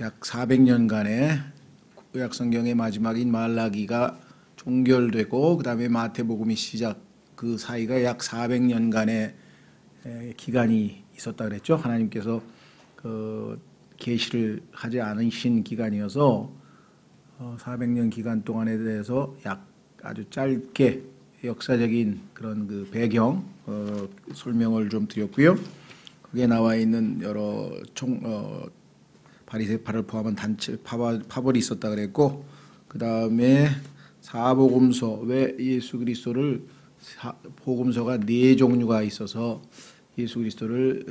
약 400년간의 구약 성경의 마지막인 말라기가 종결되고 그 다음에 마태복음이 시작, 그 사이가 약 400년간의 기간이 있었다 그랬죠. 하나님께서 계시를 하지 않으신 기간이어서 400년 기간 동안에 대해서 약 아주 짧게 역사적인 그런 그 배경 설명을 좀 드렸고요. 거기에 나와 있는 여러 바리새파를 포함한 단체 파벌이 있었다 그랬고, 그 다음에 사복음서, 왜 예수 그리스도를 복음서가 4종류가 있어서 예수 그리스도를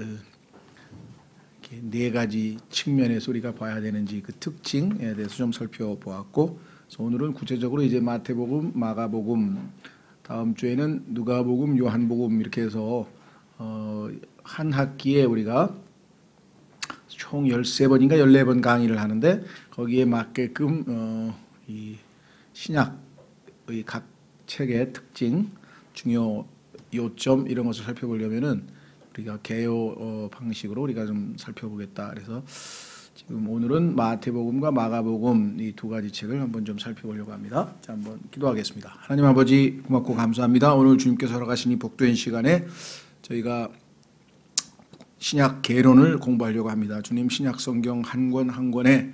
이렇게 4가지 측면에서 우리가 봐야 되는지 그 특징에 대해서 좀 살펴보았고, 그래서 오늘은 구체적으로 이제 마태복음, 마가복음, 다음 주에는 누가복음, 요한복음 이렇게 해서 한 학기에 우리가 총 13번인가 14번 강의를 하는데, 거기에 맞게끔 이 신약의 각 책의 특징, 중요 요점 이런 것을 살펴보려면은 우리가 개요 방식으로 우리가 좀 살펴보겠다. 그래서 지금 오늘은 마태복음과 마가복음 이 2가지 책을 한번 좀 살펴보려고 합니다. 자, 한번 기도하겠습니다. 하나님 아버지, 고맙고 감사합니다. 오늘 주님께서 허락하신 이 복된 시간에 저희가 신약 개론을 공부하려고 합니다. 주님, 신약 성경 한 권 한 권에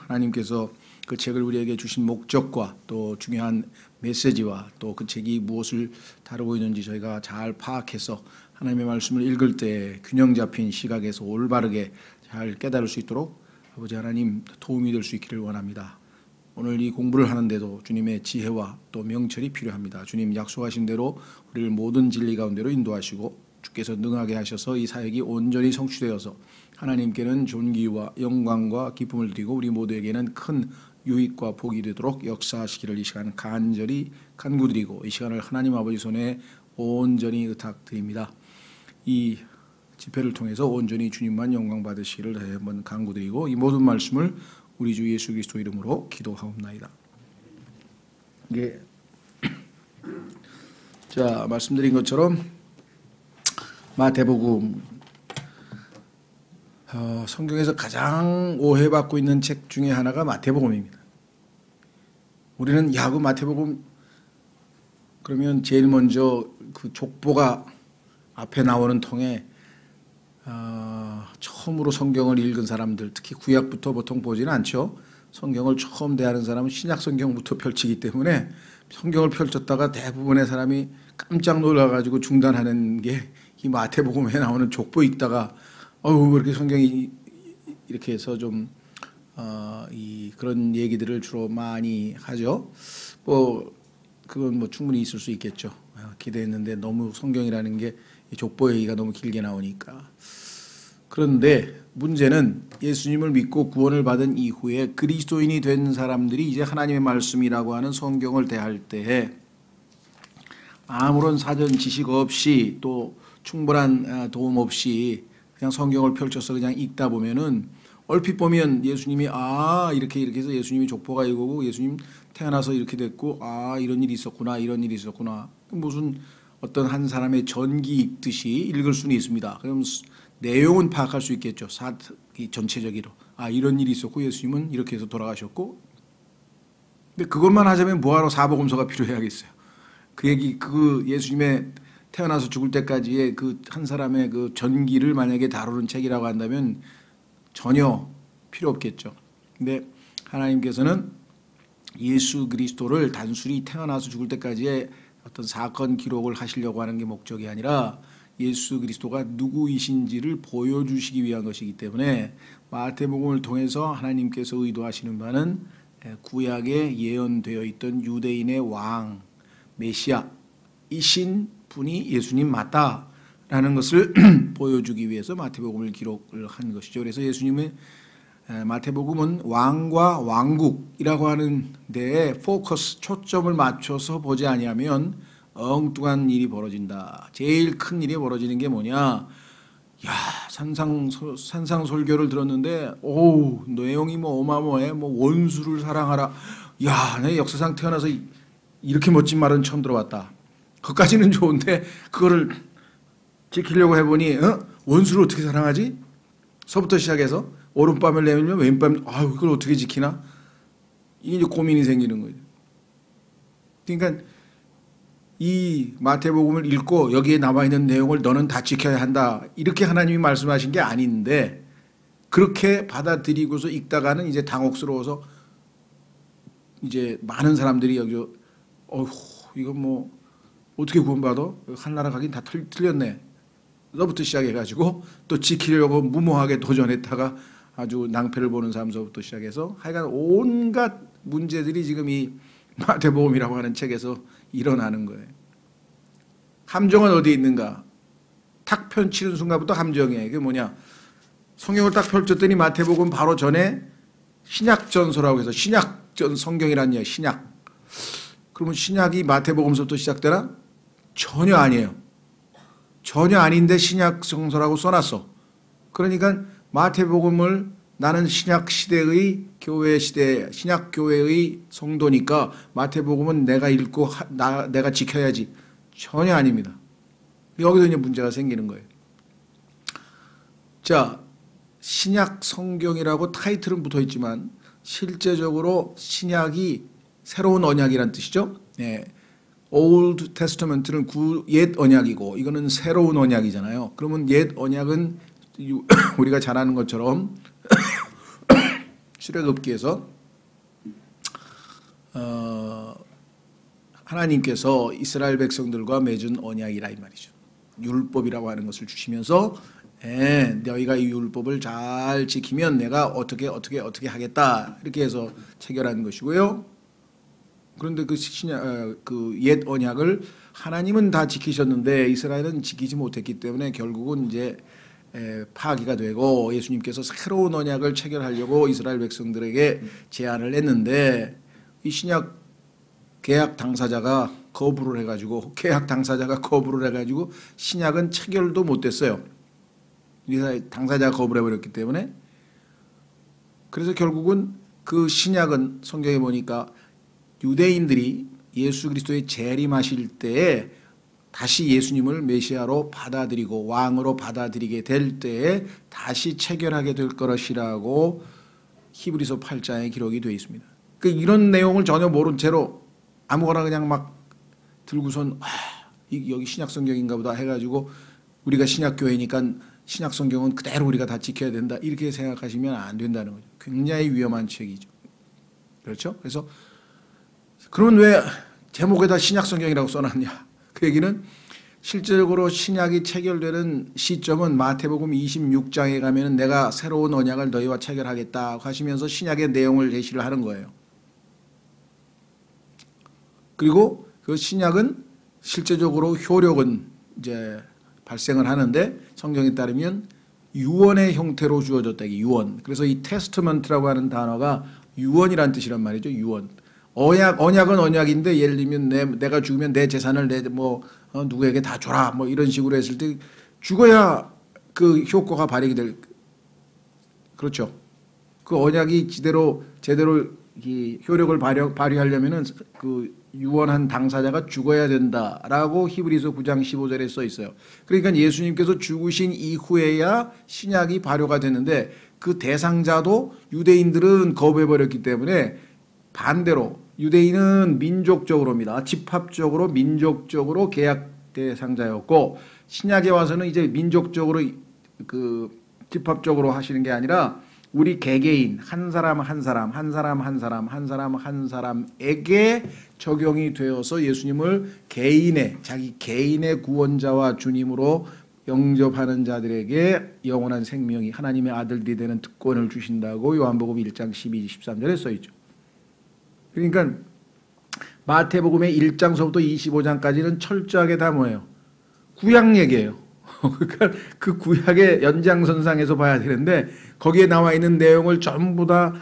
하나님께서 그 책을 우리에게 주신 목적과 또 중요한 메시지와 또 그 책이 무엇을 다루고 있는지 저희가 잘 파악해서 하나님의 말씀을 읽을 때 균형 잡힌 시각에서 올바르게 잘 깨달을 수 있도록 아버지 하나님 도움이 될 수 있기를 원합니다. 오늘 이 공부를 하는데도 주님의 지혜와 또 명철이 필요합니다. 주님, 약속하신 대로 우리를 모든 진리 가운데로 인도하시고 주께서 능하게 하셔서 이 사역이 온전히 성취되어서 하나님께는 존귀와 영광과 기쁨을 드리고 우리 모두에게는 큰 유익과 복이 되도록 역사하시기를 이 시간 간절히 간구드리고 이 시간을 하나님 아버지 손에 온전히 의탁드립니다. 이 집회를 통해서 온전히 주님만 영광 받으시기를 다시 한번 간구드리고 이 모든 말씀을 우리 주 예수 그리스도 이름으로 기도하옵나이다. 예. 자, 말씀드린 것처럼 마태복음, 성경에서 가장 오해받고 있는 책 중에 하나가 마태복음입니다. 우리는 그 마태복음 그러면 제일 먼저 그 족보가 앞에 나오는 통에 처음으로 성경을 읽은 사람들, 특히 구약부터 보통 보지는 않죠. 성경을 처음 대하는 사람은 신약 성경부터 펼치기 때문에 성경을 펼쳤다가 대부분의 사람이 깜짝 놀라가지고 중단하는 게 이 마태복음에 나오는 족보 읽다가 왜 이렇게 성경이 이렇게 해서 좀 그런 얘기들을 주로 많이 하죠. 그건 충분히 있을 수 있겠죠. 기대했는데 너무 성경이라는 게 족보 얘기가 너무 길게 나오니까. 그런데 문제는 예수님을 믿고 구원을 받은 이후에 그리스도인이 된 사람들이 이제 하나님의 말씀이라고 하는 성경을 대할 때에 아무런 사전 지식 없이 또 충분한 도움 없이 그냥 성경을 펼쳐서 그냥 읽다 보면은 얼핏 보면 예수님이 이렇게 해서 예수님이 족보가 이거고 예수님 태어나서 이렇게 됐고 이런 일이 있었구나, 이런 일이 있었구나, 무슨 어떤 한 사람의 전기 읽듯이 읽을 수는 있습니다. 그럼 내용은 파악할 수 있겠죠. 전체적으로 이런 일이 있었고 예수님은 이렇게 해서 돌아가셨고. 근데 그것만 하자면 뭐하러 사복음서가 필요해야겠어요. 그 예수님의 태어나서 죽을 때까지의 그 한 사람의 그 전기를 만약에 다루는 책이라고 한다면 전혀 필요 없겠죠. 근데 하나님께서는 예수 그리스도를 단순히 태어나서 죽을 때까지의 어떤 사건 기록을 하시려고 하는 게 목적이 아니라 예수 그리스도가 누구이신지를 보여주시기 위한 것이기 때문에 마태복음을 통해서 하나님께서 의도하시는 바는 구약에 예언되어 있던 유대인의 왕, 메시아이신 분이 예수님 맞다라는 것을 보여주기 위해서 마태복음을 기록을 한 것이죠. 그래서 예수님의 마태복음은 왕과 왕국이라고 하는 데에 초점을 맞춰서 보지 아니하면 엉뚱한 일이 벌어진다. 제일 큰 일이 벌어지는 게 뭐냐? 산상설교를 들었는데 내용이 어마어마해. 원수를 사랑하라. 내 역사상 태어나서 이렇게 멋진 말은 처음 들어봤다. 그것까지는 좋은데 그거를 지키려고 해보니 원수를 어떻게 사랑하지? 서부터 시작해서 오른밤을 내밀면 왼밤, 아유, 그걸 어떻게 지키나? 이게 이제 고민이 생기는 거죠. 그러니까 이 마태복음을 읽고 여기에 나와 있는 내용을 너는 다 지켜야 한다. 이렇게 하나님이 말씀하신 게 아닌데 그렇게 받아들이고서 읽다가는 이제 당혹스러워서 이제 많은 사람들이 여기 이건 뭐 어떻게 구원받아? 한나라 가긴 다 틀렸네. 너부터 시작해가지고 또 지키려고 무모하게 도전했다가 아주 낭패를 보는 사람서부터 시작해서 하여간 온갖 문제들이 지금 이 마태복음이라고 하는 책에서 일어나는 거예요. 함정은 어디에 있는가? 탁 펼치는 순간부터 함정이에요. 그게 뭐냐? 성경을 딱 펼쳤더니 마태복음 바로 전에 신약전서라고 해서 신약전 성경이라는 얘기예요. 신약. 그러면 신약이 마태복음서부터 시작되나? 전혀 아니에요. 전혀 아닌데 신약성서라고 써놨어. 그러니까 마태복음을 나는 신약 시대의 교회 시대, 신약 교회의 성도니까 마태복음은 내가 읽고 내가 지켜야지. 전혀 아닙니다. 여기서 이제 문제가 생기는 거예요. 자, 신약 성경이라고 타이틀은 붙어 있지만 실제적으로 신약이 새로운 언약이란 뜻이죠. 네. Old Testament는 옛 언약이고 이거는 새로운 언약이잖아요. 그러면 옛 언약은 우리가 잘 아는 것처럼 출애굽기에서 하나님께서 이스라엘 백성들과 맺은 언약이라 이 말이죠. 율법이라고 하는 것을 주시면서 너희가 이 율법을 잘 지키면 내가 어떻게 하겠다 이렇게 해서 체결한 것이고요. 그런데 그 옛 언약을 하나님은 다 지키셨는데 이스라엘은 지키지 못했기 때문에 결국은 이제 파기가 되고 예수님께서 새로운 언약을 체결하려고 이스라엘 백성들에게 제안을 했는데 이 신약 계약 당사자가 거부를 해가지고 신약은 체결도 못됐어요. 당사자가 거부를 해버렸기 때문에. 그래서 결국은 그 신약은 성경에 보니까 유대인들이 예수 그리스도의 재림하실 때에 다시 예수님을 메시아로 받아들이고 왕으로 받아들이게 될 때에 다시 체결하게 될 것이라고 히브리서 8장에 기록이 되어 있습니다. 이런 내용을 전혀 모른 채로 아무거나 그냥 막 들고선 여기 신약 성경인가 보다 해가지고 우리가 신약 교회니까 신약 성경은 그대로 우리가 다 지켜야 된다 이렇게 생각하시면 안 된다는 거죠. 굉장히 위험한 책이죠. 그렇죠? 그래서 그러면 왜 제목에다 신약 성경이라고 써놨냐? 그 얘기는 실제적으로 신약이 체결되는 시점은 마태복음 26장에 가면은 내가 새로운 언약을 너희와 체결하겠다 하시면서 신약의 내용을 제시를 하는 거예요. 그리고 그 신약은 실제적으로 효력은 이제 발생을 하는데 성경에 따르면 유언의 형태로 주어졌다. 유언. 그래서 이 테스트먼트라고 하는 단어가 유언이란 뜻이란 말이죠. 유언. 언약은 언약인데 예를 들면 내가 죽으면 내 재산을 누구에게 다 줘라 뭐 이런 식으로 했을 때 죽어야 그 효과가 발휘가 될 그렇죠. 그 언약이 제대로 이 효력을 발휘하려면은 그 유언한 당사자가 죽어야 된다라고 히브리서 9장 15절에 써 있어요. 그러니까 예수님께서 죽으신 이후에야 신약이 발효가 되는데 그 대상자도 유대인들은 거부해버렸기 때문에 반대로 유대인은 민족적으로입니다. 집합적으로 민족적으로 계약 대상자였고 신약에 와서는 이제 민족적으로 그 집합적으로 하시는 게 아니라 우리 개개인 한 사람에게 적용이 되어서 예수님을 자기 개인의 구원자와 주님으로 영접하는 자들에게 영원한 생명이 하나님의 아들들이 되는 특권을 주신다고 요한복음 1장 12, 13절에 써있죠. 그러니까 마태복음의 1장서부터 25장까지는 철저하게 다 뭐예요? 구약 얘기예요. 그러니까 그 구약의 연장선상에서 봐야 되는데 거기에 나와 있는 내용을 전부 다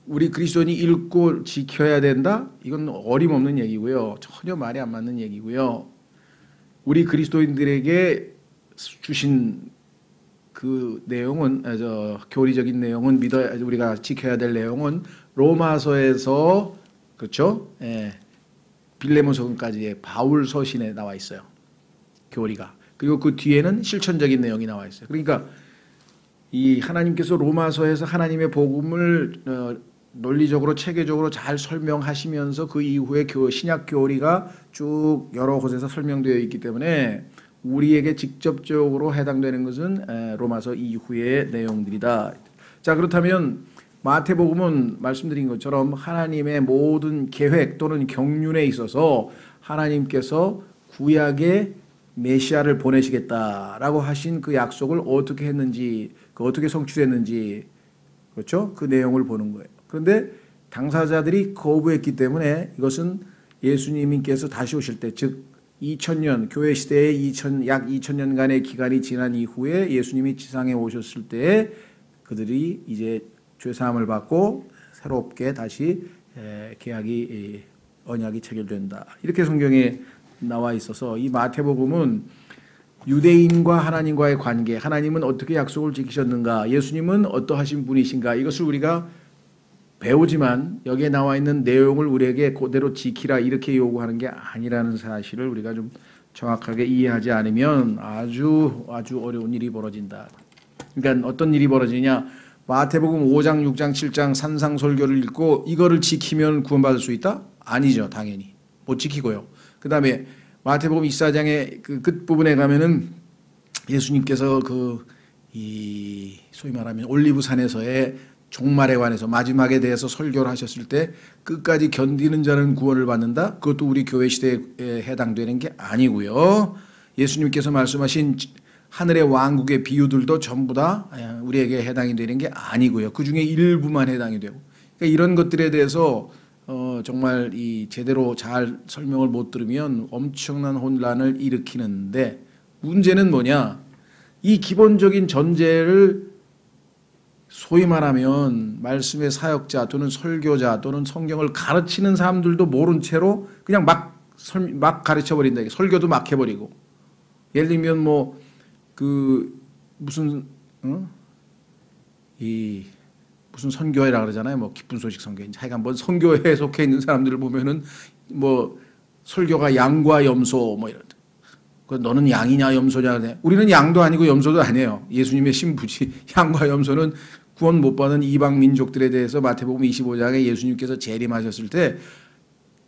우리 그리스도인이 읽고 지켜야 된다? 이건 어림없는 얘기고요. 전혀 말이 안 맞는 얘기고요. 우리 그리스도인들에게 주신 그 내용은 교리적인 내용은 우리가 지켜야 될 내용은 로마서에서 그렇죠? 빌레몬서까지의 바울 서신에 나와 있어요. 교리가. 그리고 그 뒤에는 실천적인 내용이 나와 있어요. 그러니까 이 하나님께서 로마서에서 하나님의 복음을 논리적으로 체계적으로 잘 설명하시면서 그 이후에 신약 교리가 쭉 여러 곳에서 설명되어 있기 때문에 우리에게 직접적으로 해당되는 것은 로마서 이후의 내용들이다. 자, 그렇다면 마태복음은 말씀드린 것처럼 하나님의 모든 계획 또는 경륜에 있어서 하나님께서 구약의 메시아를 보내시겠다라고 하신 그 약속을 어떻게 했는지, 어떻게 성취했는지, 그렇죠? 그 내용을 보는 거예요. 그런데 당사자들이 거부했기 때문에 이것은 예수님께서 다시 오실 때, 즉 2000년 교회 시대의 약 2000년간의 기간이 지난 이후에 예수님이 지상에 오셨을 때 그들이 이제 죄 사함을 받고 새롭게 다시 계약이 언약이 체결된다. 이렇게 성경에 나와 있어서 이 마태복음은 유대인과 하나님과의 관계, 하나님은 어떻게 약속을 지키셨는가, 예수님은 어떠하신 분이신가, 이것을 우리가 배우지만 여기에 나와 있는 내용을 우리에게 그대로 지키라 이렇게 요구하는 게 아니라는 사실을 우리가 좀 정확하게 이해하지 않으면 아주 어려운 일이 벌어진다. 그러니까 어떤 일이 벌어지냐, 마태복음 5장, 6장, 7장 산상설교를 읽고 이거를 지키면 구원받을 수 있다? 아니죠. 당연히 못 지키고요. 그 다음에 마태복음 24장의 그 끝부분에 가면은 예수님께서 소위 말하면 올리브산에서의 종말에 관해서 마지막에 대해서 설교를 하셨을 때 끝까지 견디는 자는 구원을 받는다. 그것도 우리 교회 시대에 해당되는 게 아니고요. 예수님께서 말씀하신 하늘의 왕국의 비유들도 전부 다 우리에게 해당이 되는 게 아니고요. 그 중에 일부만 해당이 되고. 그러니까 이런 것들에 대해서 정말 제대로 잘 설명을 못 들으면 엄청난 혼란을 일으키는데, 문제는 뭐냐? 이 기본적인 전제를 소위 말하면 말씀의 사역자 또는 설교자 또는 성경을 가르치는 사람들도 모른 채로 그냥 막 가르쳐 버린다. 설교도 막 해버리고. 예를 들면 무슨 선교회라 그러잖아요. 기쁜 소식 선교회. 하여간 선교회에 속해 있는 사람들을 보면은 설교가 양과 염소 이런. 너는 양이냐 염소냐. 우리는 양도 아니고 염소도 아니에요. 예수님의 신부지. 양과 염소는 구원 못 받은 이방 민족들에 대해서 마태복음 25장에 예수님께서 재림하셨을 때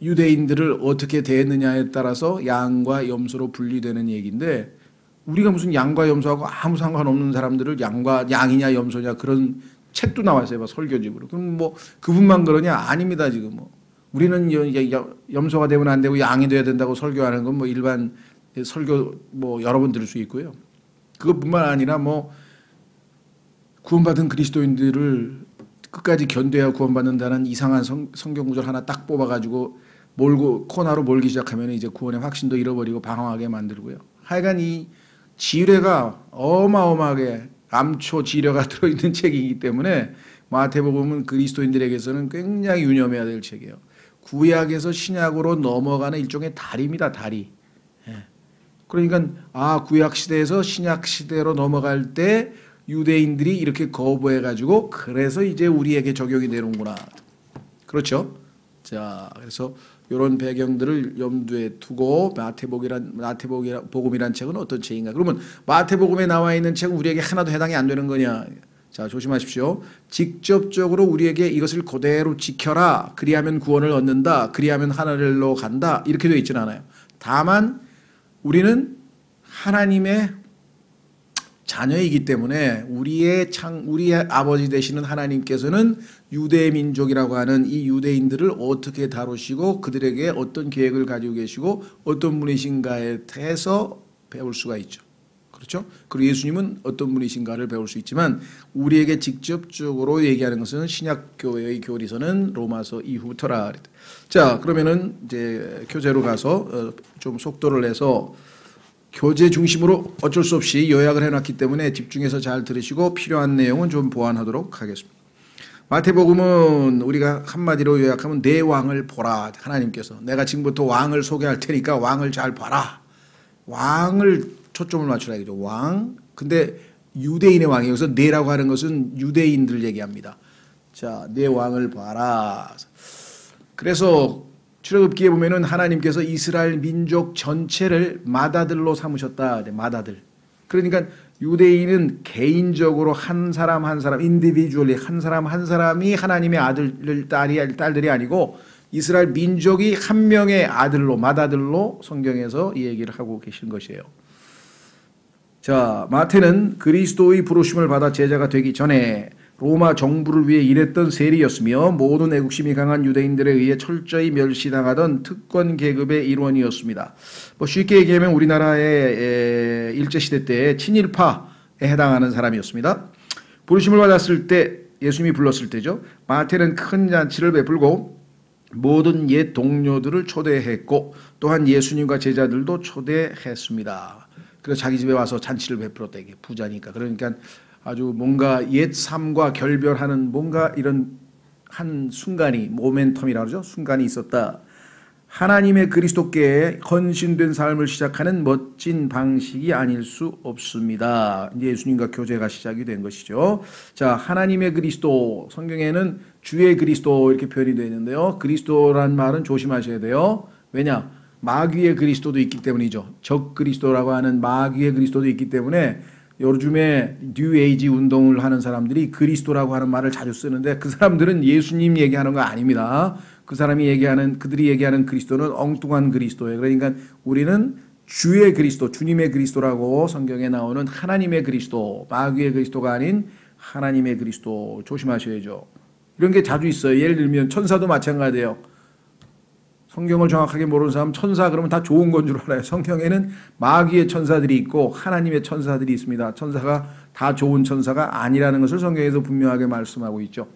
유대인들을 어떻게 대했느냐에 따라서 양과 염소로 분리되는 얘기인데, 우리가 무슨 양과 염소하고 아무 상관없는 사람들을 양이냐 염소냐 그런 책도 나왔어요. 설교집으로. 그럼 그분만 그러냐? 아닙니다. 지금 우리는 염소가 되면 안 되고 양이 돼야 된다고 설교하는 건 일반 설교 여러 번 들을 수 있고요. 그것뿐만 아니라 구원받은 그리스도인들을 끝까지 견뎌야 구원받는다는 이상한 성경 구절 하나 딱 뽑아가지고 코너로 몰기 시작하면 이제 구원의 확신도 잃어버리고 방황하게 만들고요. 하여간 이 지뢰가 어마어마하게 암초 지뢰가 들어있는 책이기 때문에 마태복음은 그리스도인들에게서는 굉장히 유념해야 될 책이에요. 구약에서 신약으로 넘어가는 일종의 다리입니다. 다리. 그러니까 구약 시대에서 신약 시대로 넘어갈 때 유대인들이 이렇게 거부해가지고 그래서 이제 우리에게 적용이 되는구나. 그렇죠? 자, 그래서 이런 배경들을 염두에 두고 마태복음이란 책은 어떤 책인가? 그러면 마태복음에 나와 있는 책은 우리에게 하나도 해당이 안 되는 거냐? 자, 조심하십시오. 직접적으로 우리에게 이것을 그대로 지켜라. 그리하면 구원을 얻는다. 그리하면 하늘로 간다. 이렇게 되어 있지는 않아요. 다만 우리는 하나님의 자녀이기 때문에 우리의 아버지 되시는 하나님께서는 유대 민족이라고 하는 이 유대인들을 어떻게 다루시고 그들에게 어떤 계획을 가지고 계시고 어떤 분이신가에 대해서 배울 수가 있죠. 그렇죠? 그리고 예수님은 어떤 분이신가를 배울 수 있지만 우리에게 직접적으로 얘기하는 것은 신약교회의 교리서는 로마서 이후부터라. 자, 그러면은 이제 교재로 가서 좀 속도를 내서 교재 중심으로 어쩔 수 없이 요약을 해놨기 때문에 집중해서 잘 들으시고 필요한 내용은 좀 보완하도록 하겠습니다. 마태복음은 우리가 한마디로 요약하면 내 왕을 보라. 하나님께서 내가 지금부터 왕을 소개할 테니까 왕을 잘 봐라. 왕을 초점을 맞추라 이거죠. 왕. 근데 유대인의 왕이에요. 여기서 내라고 하는 것은 유대인들 얘기합니다. 자, 내 왕을 봐라. 그래서 출애굽기에 보면은 하나님께서 이스라엘 민족 전체를 맏아들로 삼으셨다. 맏아들. 그러니까 유대인은 개인적으로 한 사람 한 사람, 인디비주얼리 한 사람 한 사람이 하나님의 딸들이 아니고 이스라엘 민족이 한 명의 아들로, 맏아들로 성경에서 이 얘기를 하고 계신 것이에요. 자, 마태는 그리스도의 부르심을 받아 제자가 되기 전에 로마 정부를 위해 일했던 세리였으며 모든 애국심이 강한 유대인들에 의해 철저히 멸시당하던 특권 계급의 일원이었습니다. 쉽게 얘기하면 우리나라의 일제시대 때 친일파에 해당하는 사람이었습니다. 부르심을 받았을 때, 예수님이 불렀을 때죠. 마태는 큰 잔치를 베풀고 모든 옛 동료들을 초대했고 또한 예수님과 제자들도 초대했습니다. 그래서 자기 집에 와서 잔치를 베풀었다. 이게 부자니까. 그러니까 아주 뭔가 옛 삶과 결별하는 뭔가 이런 한 순간이, 모멘텀이라고 그러죠. 순간이 있었다. 하나님의 그리스도께 헌신된 삶을 시작하는 멋진 방식이 아닐 수 없습니다. 이제 예수님과 교제가 시작이 된 것이죠. 자, 하나님의 그리스도, 성경에는 주의 그리스도 이렇게 표현이 되어 있는데요. 그리스도란 말은 조심하셔야 돼요. 왜냐? 마귀의 그리스도도 있기 때문이죠. 적 그리스도라고 하는 마귀의 그리스도도 있기 때문에 요즘에 뉴에이지 운동을 하는 사람들이 그리스도라고 하는 말을 자주 쓰는데 그 사람들은 예수님 얘기하는 거 아닙니다. 그들이 얘기하는 그리스도는 엉뚱한 그리스도예요. 그러니까 우리는 주의 그리스도, 주님의 그리스도라고 성경에 나오는 하나님의 그리스도, 마귀의 그리스도가 아닌 하나님의 그리스도 조심하셔야죠. 이런 게 자주 있어요. 예를 들면 천사도 마찬가지예요. 성경을 정확하게 모르는 사람 천사 그러면 다 좋은 건 줄 알아요. 성경에는 마귀의 천사들이 있고 하나님의 천사들이 있습니다. 천사가 다 좋은 천사가 아니라는 것을 성경에서 분명하게 말씀하고 있죠.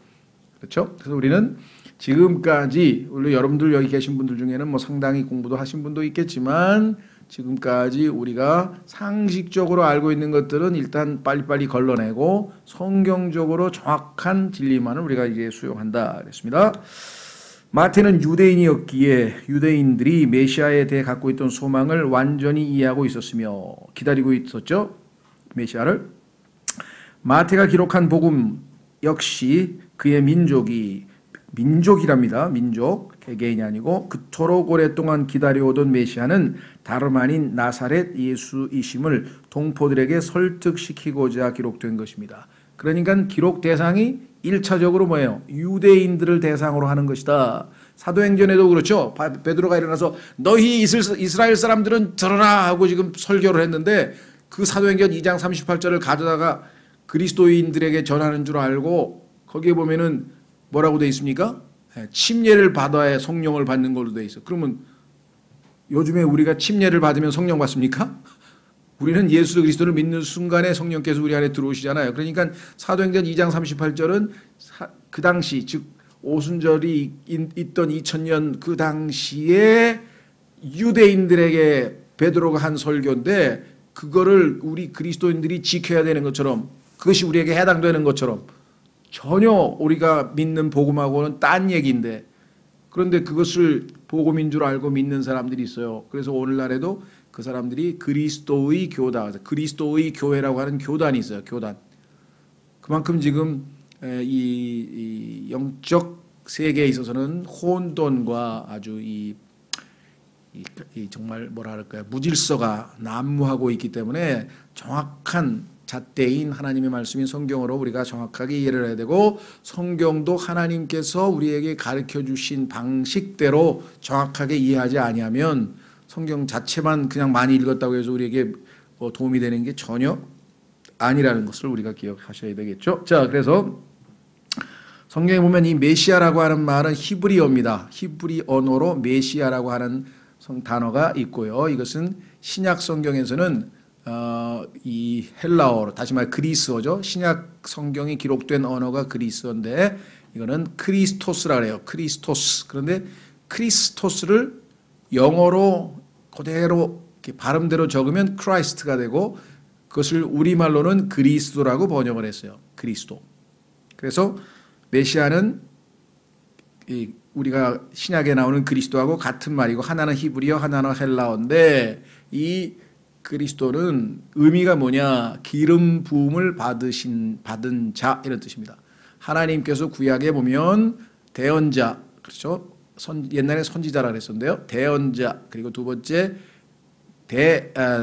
그렇죠? 그래서 우리는 지금까지 물론 여러분들 여기 계신 분들 중에는 뭐 상당히 공부도 하신 분도 있겠지만 지금까지 우리가 상식적으로 알고 있는 것들은 일단 빨리빨리 걸러내고 성경적으로 정확한 진리만을 우리가 이제 수용한다 그랬습니다. 마태는 유대인이었기에 유대인들이 메시아에 대해 갖고 있던 소망을 완전히 이해하고 있었으며 기다리고 있었죠. 메시아를. 마태가 기록한 복음 역시 그의 민족이랍니다. 민족, 개개인이 아니고 그토록 오랫동안 기다려오던 메시아는 다름 아닌 나사렛 예수이심을 동포들에게 설득시키고자 기록된 것입니다. 그러니까 기록 대상이 1차적으로 뭐예요? 유대인들을 대상으로 하는 것이다. 사도행전에도 그렇죠. 베드로가 일어나서 너희 이스라엘 사람들은 들어라 하고 지금 설교를 했는데 그 사도행전 2장 38절을 가져다가 그리스도인들에게 전하는 줄 알고 거기에 보면은 뭐라고 돼 있습니까? 침례를 받아야 성령을 받는 걸로 돼 있어. 그러면 요즘에 우리가 침례를 받으면 성령 받습니까? 우리는 예수 그리스도를 믿는 순간에 성령께서 우리 안에 들어오시잖아요. 그러니까 사도행전 2장 38절은 그 당시 즉 오순절이 있던 2000년 그 당시에 유대인들에게 베드로가 한 설교인데 그거를 우리 그리스도인들이 지켜야 되는 것처럼 그것이 우리에게 해당되는 것처럼 전혀 우리가 믿는 복음하고는 딴 얘기인데 그런데 그것을 복음인 줄 알고 믿는 사람들이 있어요. 그래서 오늘날에도 그 사람들이 그리스도의 교다, 그리스도의 교회라고 하는 교단이 있어요. 교단. 그만큼 지금 이 영적 세계에 있어서는 혼돈과 아주 이 정말 뭐라 할까요? 무질서가 난무하고 있기 때문에 정확한 잣대인 하나님의 말씀인 성경으로 우리가 정확하게 이해를 해야 되고 성경도 하나님께서 우리에게 가르쳐 주신 방식대로 정확하게 이해하지 아니하면 성경 자체만 그냥 많이 읽었다고 해서 우리에게 도움이 되는 게 전혀 아니라는 것을 우리가 기억하셔야 되겠죠. 자, 그래서 성경에 보면 이 메시아라고 하는 말은 히브리어입니다. 히브리 언어로 메시아라고 하는 단어가 있고요. 이것은 신약 성경에서는 이 헬라어로 다시 말해 그리스어죠. 신약 성경이 기록된 언어가 그리스어인데 이거는 크리스토스라 그래요. 크리스토스. 그런데 크리스토스를 영어로 그대로 발음대로 적으면 크라이스트가 되고 그것을 우리말로는 그리스도라고 번역을 했어요. 그리스도. 그래서 메시아는 우리가 신약에 나오는 그리스도하고 같은 말이고 하나는 히브리어 하나는 헬라어인데 이 그리스도는 의미가 뭐냐? 기름 부음을 받은 자 이런 뜻입니다. 하나님께서 구약에 보면 대언자 그렇죠? 옛날에 선지자라 그랬었는데요. 대언자 그리고 두 번째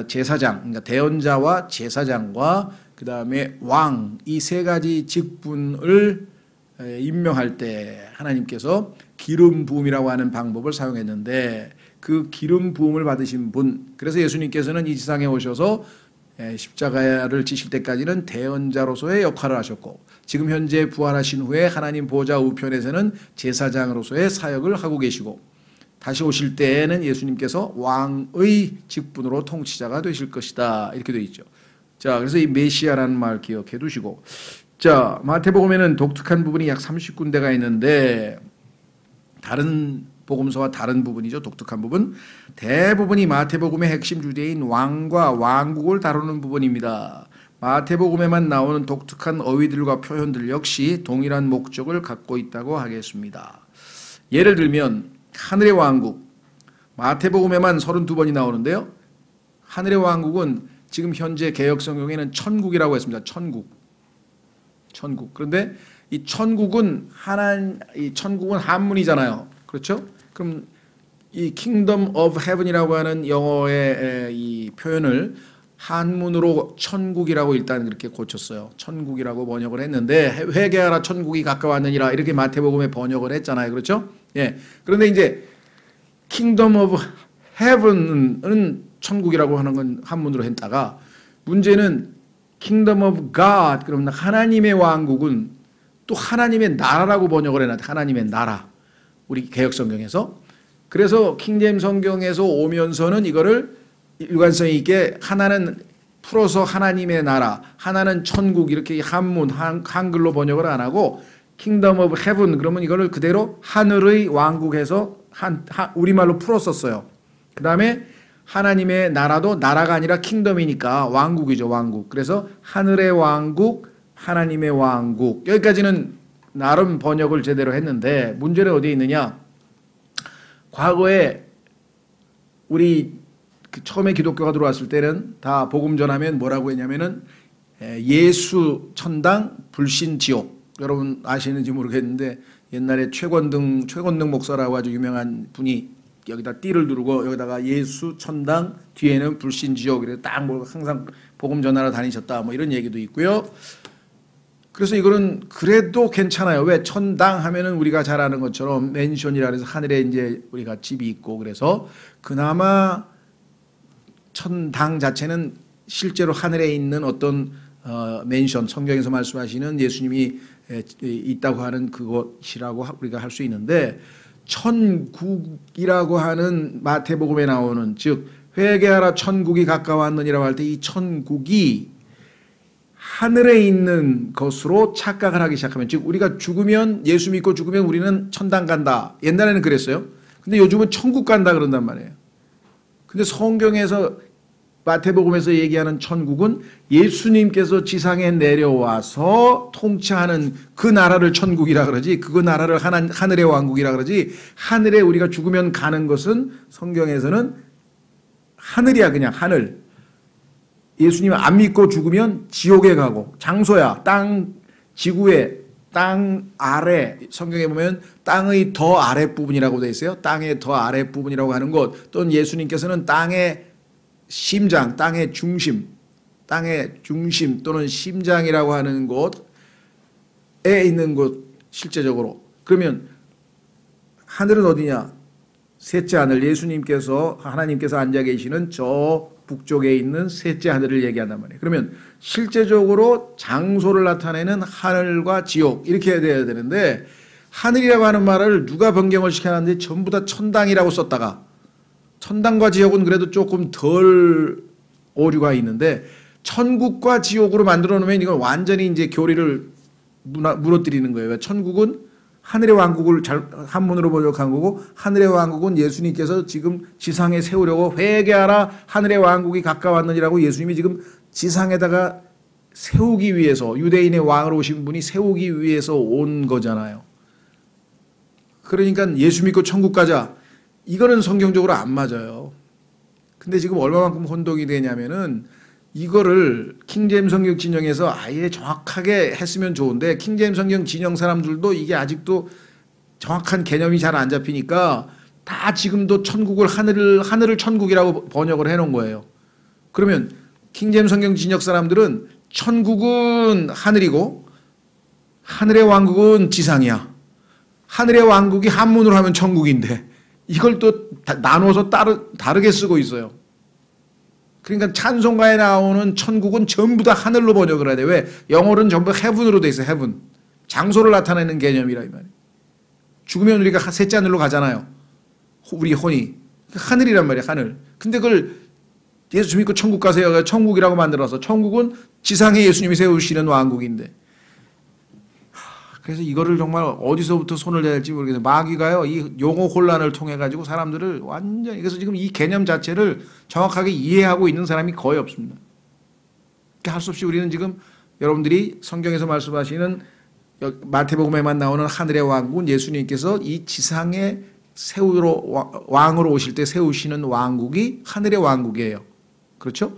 제사장, 그러니까 대언자와 제사장과 그 다음에 왕, 이 세 가지 직분을 임명할 때 하나님께서 기름 부음이라고 하는 방법을 사용했는데, 그 기름 부음을 받으신 분, 그래서 예수님께서는 이 지상에 오셔서 십자가를 지실 때까지는 대언자로서의 역할을 하셨고, 지금 현재 부활하신 후에 하나님 보좌 우편에서는 제사장으로서의 사역을 하고 계시고, 다시 오실 때에는 예수님께서 왕의 직분으로 통치자가 되실 것이다, 이렇게 되어 있죠. 자, 그래서 이 메시아라는 말 기억해 두시고, 자, 마태복음에는 독특한 부분이 약 30군데가 있는데, 다른 복음서와 다른 부분이죠. 독특한 부분. 대부분이 마태복음의 핵심 주제인 왕과 왕국을 다루는 부분입니다. 마태복음에만 나오는 독특한 어휘들과 표현들 역시 동일한 목적을 갖고 있다고 하겠습니다. 예를 들면 하늘의 왕국, 마태복음에만 32번이 나오는데요. 하늘의 왕국은 지금 현재 개역성경에는 천국이라고 했습니다. 천국. 그런데 이 천국은 한문이잖아요. 그렇죠? 그럼 이 Kingdom of Heaven이라고 하는 영어의 이 표현을 한문으로 천국이라고 일단 그렇게 고쳤어요. 천국이라고 번역을 했는데, 회개하라 천국이 가까웠느니라, 이렇게 마태복음에 번역을 했잖아요. 그렇죠? 예. 그런데 이제 Kingdom of Heaven은 천국이라고 하는 건 한문으로 했다가, 문제는 Kingdom of God, 그러면 하나님의 왕국은 또 하나님의 나라라고 번역을 해놨다. 하나님의 나라. 우리 개역성경에서. 그래서 킹제임 성경에서 오면서는 이거를 일관성 있게 하나는 풀어서 하나님의 나라, 하나는 천국, 이렇게 한글로 번역을 안 하고 Kingdom of Heaven, 그러면 이거를 그대로 하늘의 왕국에서 우리말로 풀었었어요. 그 다음에 하나님의 나라도 나라가 아니라 킹덤이니까 왕국이죠, 왕국. 그래서 하늘의 왕국, 하나님의 왕국. 여기까지는 나름 번역을 제대로 했는데, 문제는 어디에 있느냐? 과거에 우리 처음에 기독교가 들어왔을 때는 다 복음 전하면 뭐라고 했냐면은 예수 천당, 불신 지옥. 여러분 아시는지 모르겠는데, 옛날에 최권등 목사라고 아주 유명한 분이 여기다 띠를 두르고 여기다가 예수 천당, 뒤에는 불신 지옥, 이래 딱 뭐 항상 복음 전하러 다니셨다, 뭐 이런 얘기도 있고요. 그래서 이거는 그래도 괜찮아요. 왜? 천당 하면은 우리가 잘 아는 것처럼 맨션이라 해서 하늘에 이제 우리가 집이 있고, 그래서 그나마 천당 자체는 실제로 하늘에 있는 어떤 맨션, 성경에서 말씀하시는 예수님이 있다고 하는 그것이라고 우리가 할 수 있는데, 천국이라고 하는 마태복음에 나오는, 즉 회개하라 천국이 가까웠느니라고 할 때 이 천국이 하늘에 있는 것으로 착각을 하기 시작하면, 즉 우리가 죽으면, 예수 믿고 죽으면 우리는 천당 간다. 옛날에는 그랬어요. 근데 요즘은 천국 간다 그런단 말이에요. 근데 성경에서 마태복음에서 얘기하는 천국은 예수님께서 지상에 내려와서 통치하는 그 나라를 천국이라 그러지, 그 나라를 하늘의 왕국이라 그러지, 하늘에 우리가 죽으면 가는 것은 성경에서는 하늘이야, 그냥 하늘. 예수님 안 믿고 죽으면 지옥에 가고, 장소야, 땅, 지구에, 땅 아래, 성경에 보면 땅의 더 아랫부분이라고 되어 있어요. 땅의 더 아랫부분이라고 하는 것, 또는 예수님께서는 땅의 심장, 땅의 중심 또는 심장이라고 하는 곳에 있는 곳, 실제적으로. 그러면 하늘은 어디냐? 셋째 하늘, 예수님께서, 하나님께서 앉아 계시는 저 북쪽에 있는 셋째 하늘을 얘기한단 말이에요. 그러면 실제적으로 장소를 나타내는 하늘과 지옥, 이렇게 해야 되는데, 하늘이라고 하는 말을 누가 변경을 시켜놨는데 전부 다 천당이라고 썼다가, 천당과 지옥은 그래도 조금 덜 오류가 있는데, 천국과 지옥으로 만들어 놓으면 이건 완전히 이제 교리를 무너뜨리는 거예요. 천국은 하늘의 왕국을 한문으로 번역한 거고, 하늘의 왕국은 예수님께서 지금 지상에 세우려고, 회개하라 하늘의 왕국이 가까웠느니라고 예수님이 지금 지상에다가 세우기 위해서, 유대인의 왕으로 오신 분이 세우기 위해서 온 거잖아요. 그러니까 예수 믿고 천국 가자, 이거는 성경적으로 안 맞아요. 근데 지금 얼마만큼 혼동이 되냐면은, 이거를 킹제임 성경 진영에서 아예 정확하게 했으면 좋은데, 킹제임 성경 진영 사람들도 이게 아직도 정확한 개념이 잘 안 잡히니까 다 지금도 천국을 하늘을 천국이라고 번역을 해놓은 거예요. 그러면 킹제임 성경 진역 사람들은 천국은 하늘이고 하늘의 왕국은 지상이야. 하늘의 왕국이 한문으로 하면 천국인데 이걸 또 나눠서 다르게 쓰고 있어요. 그러니까 찬송가에 나오는 천국은 전부 다 하늘로 번역을 해야 돼. 왜? 영어로는 전부 heaven으로 돼 있어요. heaven. 장소를 나타내는 개념이라 이 말이에요. 죽으면 우리가 셋째 하늘로 가잖아요. 우리 혼이. 하늘이란 말이에요. 하늘. 근데 그걸 예수 믿고 천국 가세요. 천국이라고 만들어서 천국은 지상에 예수님이 세우시는 왕국인데 그래서 이거를 정말 어디서부터 손을 내야 할지 모르겠어요. 마귀가요, 이 용어 혼란을 통해 가지고 사람들을 완전히, 그래서 지금 이 개념 자체를 정확하게 이해하고 있는 사람이 거의 없습니다. 할 수 없이 우리는 지금 여러분들이 성경에서 말씀하시는 마태복음에만 나오는 하늘의 왕국은 예수님께서 이 지상에 왕으로 오실 때 세우시는 왕국이 하늘의 왕국이에요. 그렇죠?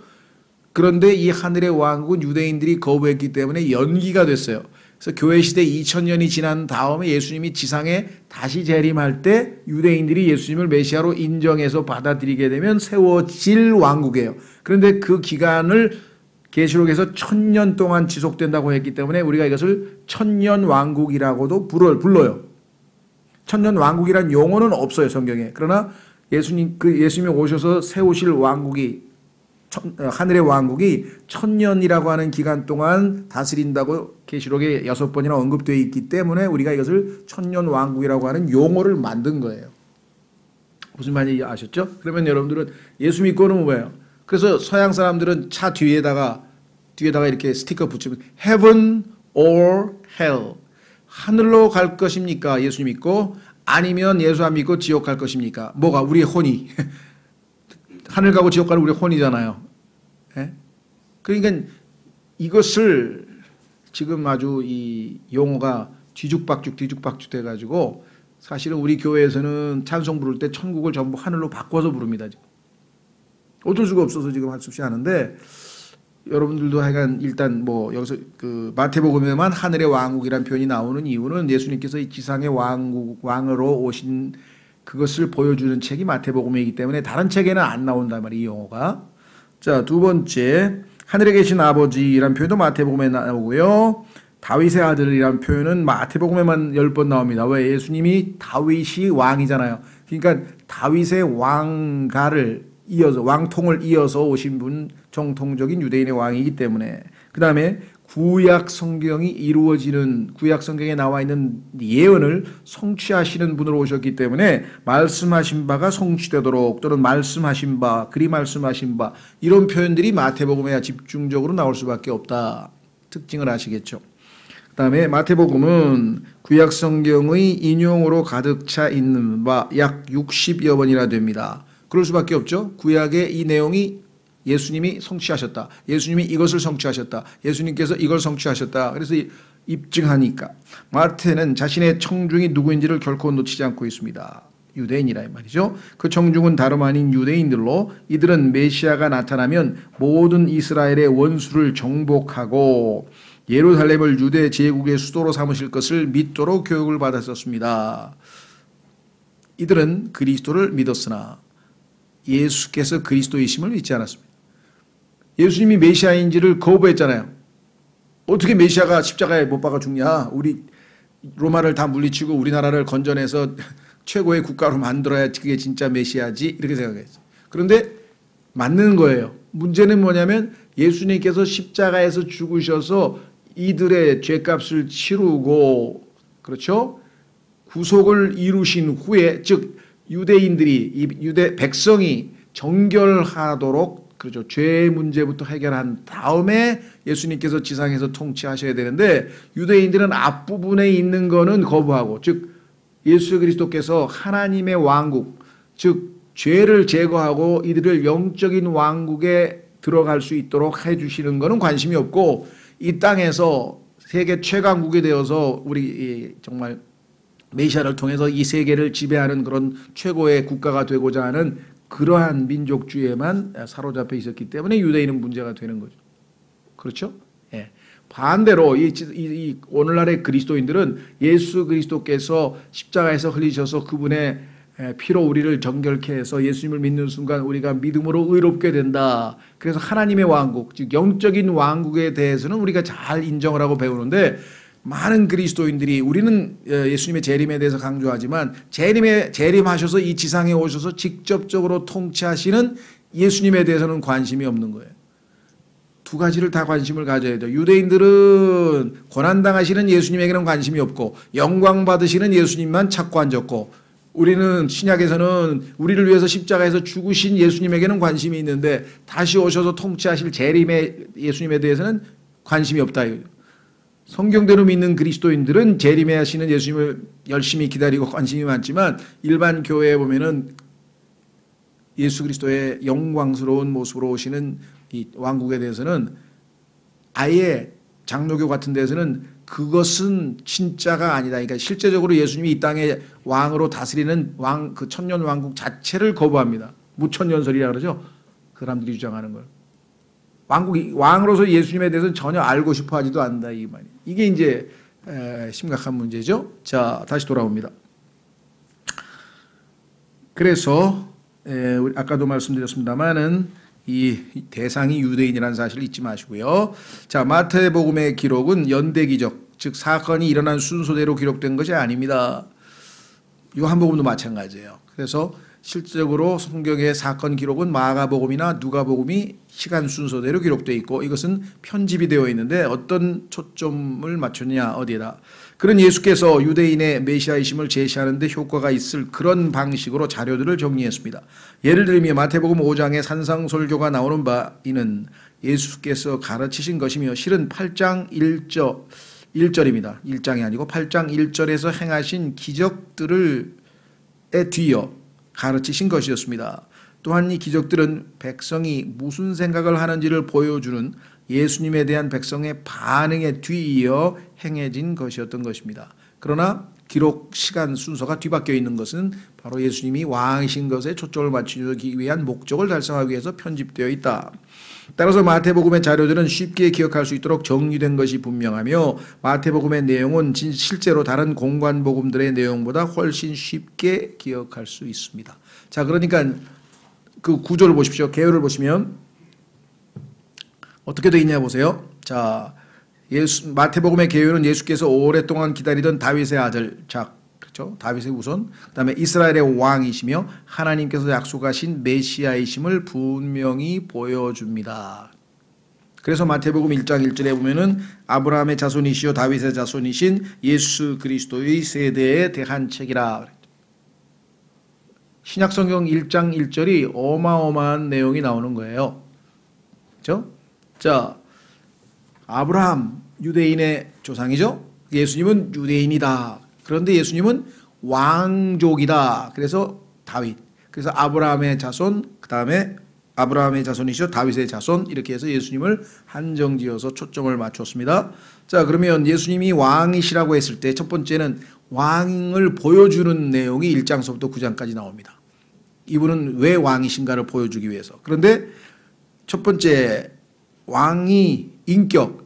그런데 이 하늘의 왕국은 유대인들이 거부했기 때문에 연기가 됐어요. 그래서 교회 시대 2000년이 지난 다음에 예수님이 지상에 다시 재림할 때 유대인들이 예수님을 메시아로 인정해서 받아들이게 되면 세워질 왕국이에요. 그런데 그 기간을 계시록에서 1000년 동안 지속된다고 했기 때문에 우리가 이것을 천년 왕국이라고도 불러요. 천년 왕국이란 용어는 없어요, 성경에. 그러나 예수님이 오셔서 세우실 왕국이 하늘의 왕국이 1000년이라고 하는 기간 동안 다스린다고 계시록에 6번이나 언급되어 있기 때문에 우리가 이것을 천년 왕국이라고 하는 용어를 만든 거예요. 무슨 말인지 아셨죠? 그러면 여러분들은 예수 믿고는 뭐예요? 그래서 서양 사람들은 차 뒤에다가 이렇게 스티커 붙이면 heaven or hell, 하늘로 갈 것입니까? 예수 믿고, 아니면 예수 안 믿고 지옥 갈 것입니까? 뭐가? 우리의 혼이 하늘 가고 지옥 가는 우리의 혼이잖아요. 예? 그러니까 이것을 지금 아주 이 용어가 뒤죽박죽 돼가지고 사실은 우리 교회에서는 찬송 부를 때 천국을 전부 하늘로 바꿔서 부릅니다. 지금. 어쩔 수가 없어서 지금 할 수 없이 하는데, 여러분들도 하여간 일단 뭐 여기서 그 마태복음에만 하늘의 왕국이라는 표현이 나오는 이유는 예수님께서 이 지상의 왕으로 오신 그것을 보여주는 책이 마태복음이기 때문에 다른 책에는 안 나온단 말이에요, 이 용어가. 자, 두 번째, 하늘에 계신 아버지라는 표현도 마태복음에 나오고요. 다윗의 아들이라는 표현은 마태복음에만 10번 나옵니다. 왜? 예수님이 다윗이 왕이잖아요. 그러니까 다윗의 왕통을 이어서 오신 분, 정통적인 유대인의 왕이기 때문에. 그 다음에 구약 성경이 이루어지는, 구약 성경에 나와 있는 예언을 성취하시는 분으로 오셨기 때문에 말씀하신 바가 성취되도록, 또는 말씀하신 바, 그리 말씀하신 바, 이런 표현들이 마태복음에 집중적으로 나올 수밖에 없다. 특징을 아시겠죠? 그 다음에 마태복음은 구약 성경의 인용으로 가득 차 있는 바 약 60여 번이나 됩니다. 그럴 수밖에 없죠. 구약의 이 내용이 예수님이 성취하셨다. 예수님이 이것을 성취하셨다. 예수님께서 이걸 성취하셨다. 그래서 입증하니까. 마태는 자신의 청중이 누구인지를 결코 놓치지 않고 있습니다. 유대인이라 이 말이죠. 그 청중은 다름 아닌 유대인들로, 이들은 메시아가 나타나면 모든 이스라엘의 원수를 정복하고 예루살렘을 유대 제국의 수도로 삼으실 것을 믿도록 교육을 받았었습니다. 이들은 그리스도를 믿었으나 예수께서 그리스도이심을 믿지 않았습니다. 예수님이 메시아인지를 거부했잖아요. 어떻게 메시아가 십자가에 못 박아 죽냐? 우리 로마를 다 물리치고 우리나라를 건져내서 최고의 국가로 만들어야 그게 진짜 메시아지, 이렇게 생각했어요. 그런데 맞는 거예요. 문제는 뭐냐면 예수님께서 십자가에서 죽으셔서 이들의 죄값을 치르고, 그렇죠? 구속을 이루신 후에, 즉 유대인들이, 유대 백성이 정결하도록, 그렇죠, 죄 문제부터 해결한 다음에 예수님께서 지상에서 통치하셔야 되는데, 유대인들은 앞부분에 있는 거는 거부하고, 즉 예수 그리스도께서 하나님의 왕국, 즉 죄를 제거하고 이들을 영적인 왕국에 들어갈 수 있도록 해주시는 거는 관심이 없고, 이 땅에서 세계 최강국이 되어서 우리 정말 메시아를 통해서 이 세계를 지배하는 그런 최고의 국가가 되고자 하는 그러한 민족주의에만 사로잡혀 있었기 때문에 유대인은 문제가 되는 거죠. 그렇죠? 예. 반대로 오늘날의 그리스도인들은 예수 그리스도께서 십자가에서 흘리셔서 그분의 피로 우리를 정결케 해서 예수님을 믿는 순간 우리가 믿음으로 의롭게 된다. 그래서 하나님의 왕국, 즉 영적인 왕국에 대해서는 우리가 잘 인정을 하고 배우는데 많은 그리스도인들이 우리는 예수님의 재림에 대해서 강조하지만 재림하셔서 이 지상에 오셔서 직접적으로 통치하시는 예수님에 대해서는 관심이 없는 거예요. 두 가지를 다 관심을 가져야 돼요. 유대인들은 고난당하시는 예수님에게는 관심이 없고 영광 받으시는 예수님만 찾고 앉았고, 우리는 신약에서는 우리를 위해서 십자가에서 죽으신 예수님에게는 관심이 있는데 다시 오셔서 통치하실 재림의 예수님에 대해서는 관심이 없다. 성경대로 믿는 그리스도인들은 재림에 하시는 예수님을 열심히 기다리고 관심이 많지만 일반 교회에 보면은 예수 그리스도의 영광스러운 모습으로 오시는 이 왕국에 대해서는 아예 장로교 같은 데서는 그것은 진짜가 아니다. 그러니까 실제적으로 예수님이 이 땅에 왕으로 다스리는 그 천년 왕국 자체를 거부합니다. 무천년설이라 그러죠. 그 사람들이 주장하는 걸. 왕으로서 예수님에 대해서는 전혀 알고 싶어 하지도 않는다. 이 말이. 이게 이제 심각한 문제죠. 자, 다시 돌아옵니다. 그래서 아까도 말씀드렸습니다만은 이 대상이 유대인이라는 사실을 잊지 마시고요. 자, 마태복음의 기록은 연대기적, 즉 사건이 일어난 순서대로 기록된 것이 아닙니다. 요한복음도 마찬가지예요. 그래서 실질적으로 성경의 사건 기록은 마가복음이나 누가복음이 시간 순서대로 기록되어 있고 이것은 편집이 되어 있는데 어떤 초점을 맞췄냐 어디에다. 그런 예수께서 유대인의 메시아이심을 제시하는 데 효과가 있을 그런 방식으로 자료들을 정리했습니다. 예를 들면 마태복음 5장에 산상설교가 나오는 바이는 예수께서 가르치신 것이며 실은 8장 1절입니다. 1장이 아니고 8장 1절에서 행하신 기적들을 뒤이어 가르치신 것이었습니다. 또한 이 기적들은 백성이 무슨 생각을 하는지를 보여주는 예수님에 대한 백성의 반응에 뒤이어 행해진 것이었던 것입니다. 그러나 기록 시간 순서가 뒤바뀌어 있는 것은 바로 예수님이 왕이신 것에 초점을 맞추기 위한 목적을 달성하기 위해서 편집되어 있다. 따라서 마태복음의 자료들은 쉽게 기억할 수 있도록 정리된 것이 분명하며 마태복음의 내용은 실제로 다른 공관복음들의 내용보다 훨씬 쉽게 기억할 수 있습니다. 자, 그러니까 그 구조를 보십시오. 개요를 보시면 어떻게 되어 있냐 보세요. 자, 마태복음의 개요는 예수께서 오랫동안 기다리던 다윗의 아들, 그렇죠? 다윗의 후손, 그다음에 이스라엘의 왕이시며 하나님께서 약속하신 메시아이심을 분명히 보여줍니다. 그래서 마태복음 1장 1절에 보면은 아브라함의 자손이시요 다윗의 자손이신 예수 그리스도의 세대에 대한 책이라. 신약성경 1장 1절이 어마어마한 내용이 나오는 거예요. 그렇죠? 자, 아브라함 유대인의 조상이죠. 예수님은 유대인이다. 그런데 예수님은 왕족이다. 그래서 다윗. 그래서 아브라함의 자손, 그 다음에 아브라함의 자손이시죠. 다윗의 자손. 이렇게 해서 예수님을 한정지어서 초점을 맞췄습니다. 자, 그러면 예수님이 왕이시라고 했을 때 첫 번째는 왕을 보여주는 내용이 1장서부터 9장까지 나옵니다. 이분은 왜 왕이신가를 보여주기 위해서. 그런데 첫 번째 왕이 인격,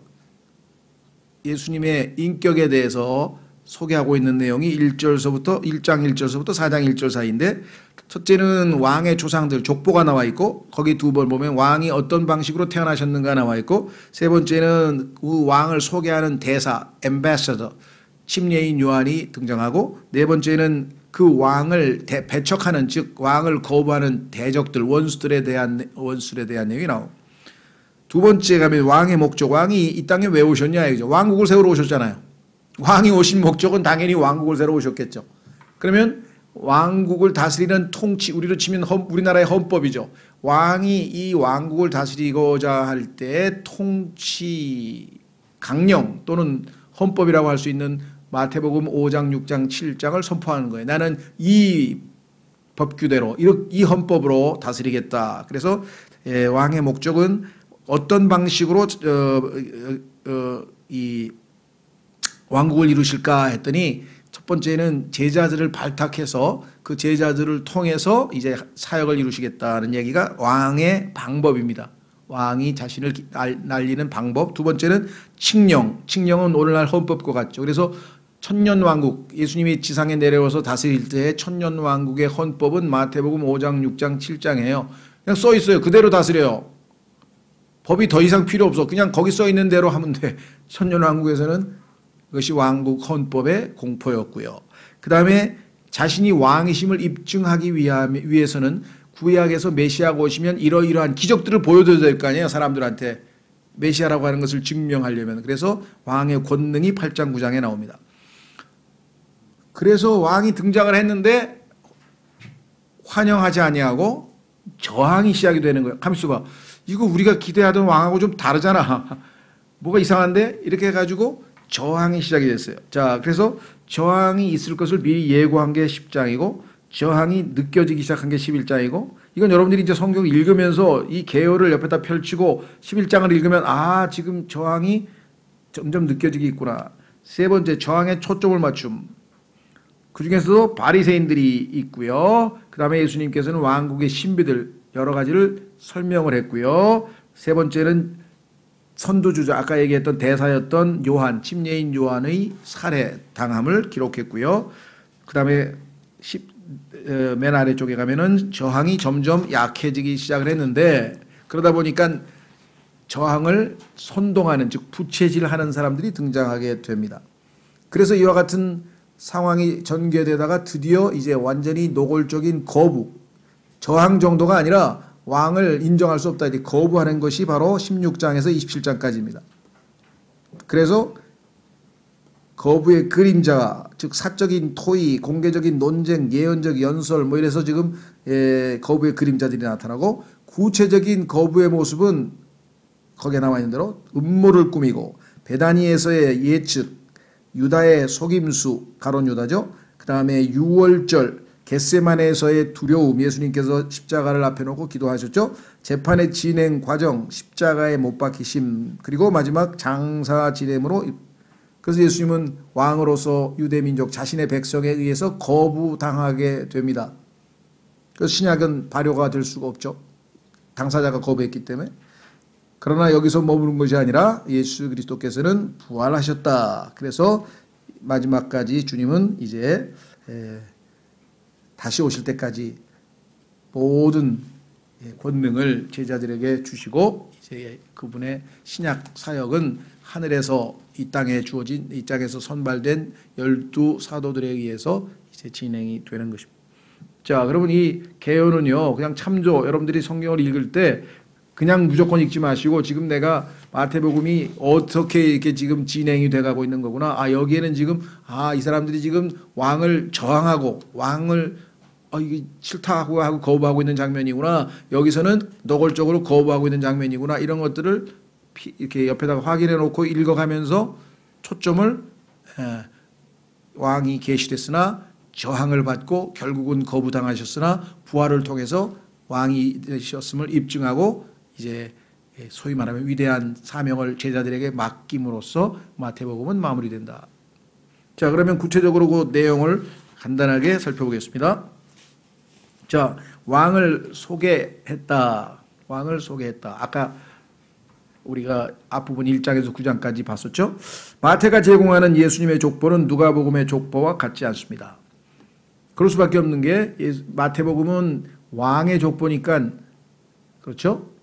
예수님의 인격에 대해서 소개하고 있는 내용이 1장 1절서부터 4장 1절 사이인데, 첫째는 왕의 조상들 족보가 나와 있고 거기 두 번 보면 왕이 어떤 방식으로 태어나셨는가 나와 있고, 세 번째는 그 왕을 소개하는 대사 엠베서더 침례인 요한이 등장하고, 네 번째는 그 왕을 배척하는, 즉 왕을 거부하는 대적들 원수들에 대한 내용이 나오고, 두 번째 가면 왕의 목적, 왕이 이 땅에 왜 오셨냐 이거죠. 왕국을 세우러 오셨잖아요. 왕이 오신 목적은 당연히 왕국을 세우러 오셨겠죠. 그러면 왕국을 다스리는 통치, 우리로 치면 우리나라의 헌법이죠. 왕이 이 왕국을 다스리고자 할 때 통치 강령 또는 헌법이라고 할 수 있는 마태복음 5장, 6장, 7장을 선포하는 거예요. 나는 이 법규대로 이 헌법으로 다스리겠다. 그래서 왕의 목적은 어떤 방식으로 이 왕국을 이루실까 했더니, 첫 번째는 제자들을 발탁해서 그 제자들을 통해서 이제 사역을 이루시겠다는 얘기가 왕의 방법입니다. 왕이 자신을 날리는 방법. 두 번째는 칙령은 오늘날 헌법과 같죠. 그래서 천년왕국, 예수님이 지상에 내려와서 다스릴 때의 천년왕국의 헌법은 마태복음 5장, 6장, 7장이에요. 그냥 써 있어요. 그대로 다스려요. 법이 더 이상 필요 없어. 그냥 거기 써 있는 대로 하면 돼. 천년왕국에서는 그것이 왕국 헌법의 공포였고요. 그 다음에 자신이 왕이심을 입증하기 위해서는 구약에서 메시아가 오시면 이러이러한 기적들을 보여줘야 될 거 아니에요. 사람들한테. 메시아라고 하는 것을 증명하려면. 그래서 왕의 권능이 8장 9장에 나옵니다. 그래서 왕이 등장을 했는데 환영하지 아니하고 저항이 시작이 되는 거예요. 가만있어 봐. 이거 우리가 기대하던 왕하고 좀 다르잖아. 뭐가 이상한데? 이렇게 해가지고 저항이 시작이 됐어요. 자, 그래서 저항이 있을 것을 미리 예고한 게 10장이고 저항이 느껴지기 시작한 게 11장이고 이건 여러분들이 이제 성경 읽으면서 이 개요를 옆에다 펼치고 11장을 읽으면 아, 지금 저항이 점점 느껴지기 있구나. 세 번째, 저항에 초점을 맞춤. 그 중에서도 바리새인들이 있고요. 그 다음에 예수님께서는 왕국의 신비들 여러 가지를 설명을 했고요. 세 번째는 선두주자, 아까 얘기했던 대사였던 요한, 침례인 요한의 살해 당함을 기록했고요. 그 다음에 맨 아래쪽에 가면은 저항이 점점 약해지기 시작을 했는데 그러다 보니까 저항을 선동하는, 즉 부채질하는 사람들이 등장하게 됩니다. 그래서 이와 같은 상황이 전개되다가 드디어 이제 완전히 노골적인 거부, 저항 정도가 아니라 왕을 인정할 수 없다, 이렇게 거부하는 것이 바로 16장에서 27장까지입니다. 그래서 거부의 그림자가, 즉 사적인 토의, 공개적인 논쟁, 예언적 연설 뭐 이래서 지금 거부의 그림자들이 나타나고 구체적인 거부의 모습은 거기에 나와 있는 대로 음모를 꾸미고 베다니에서의 예측, 유다의 속임수, 가론 유다죠. 그 다음에 유월절, 겟세마네에서의 두려움, 예수님께서 십자가를 앞에 놓고 기도하셨죠. 재판의 진행 과정, 십자가에 못 박히심, 그리고 마지막 장사 지냄으로. 그래서 예수님은 왕으로서 유대민족 자신의 백성에 의해서 거부당하게 됩니다. 그래서 신약은 발효가 될 수가 없죠. 당사자가 거부했기 때문에. 그러나 여기서 머무는 것이 아니라 예수 그리스도께서는 부활하셨다. 그래서 마지막까지 주님은 이제 다시 오실 때까지 모든 권능을 제자들에게 주시고 이제 그분의 신약 사역은 하늘에서 이 땅에 주어진, 이 땅에서 선발된 12 사도들에 의해서 이제 진행이 되는 것입니다. 자, 그러면 이 개요는요, 그냥 참조, 여러분들이 성경을 읽을 때 그냥 무조건 읽지 마시고 지금 내가 마태복음이 어떻게 이렇게 지금 진행이 돼가고 있는 거구나. 아, 여기에는 지금 이 사람들이 지금 왕을 저항하고 왕을 이게 싫다고 하고 거부하고 있는 장면이구나. 여기서는 노골적으로 거부하고 있는 장면이구나. 이런 것들을 이렇게 옆에다가 확인해 놓고 읽어가면서 초점을 왕이 계시됐으나 저항을 받고 결국은 거부당하셨으나 부활을 통해서 왕이 되셨음을 입증하고 이제 소위 말하면 위대한 사명을 제자들에게 맡김으로써 마태복음은 마무리된다. 자, 그러면 구체적으로 그 내용을 간단하게 살펴보겠습니다. 자, 왕을 소개했다. 왕을 소개했다. 아까 우리가 앞부분 1장에서 9장까지 봤었죠. 마태가 제공하는 예수님의 족보는 누가복음의 족보와 같지 않습니다. 그럴 수밖에 없는 게 마태복음은 왕의 족보니까, 그렇죠?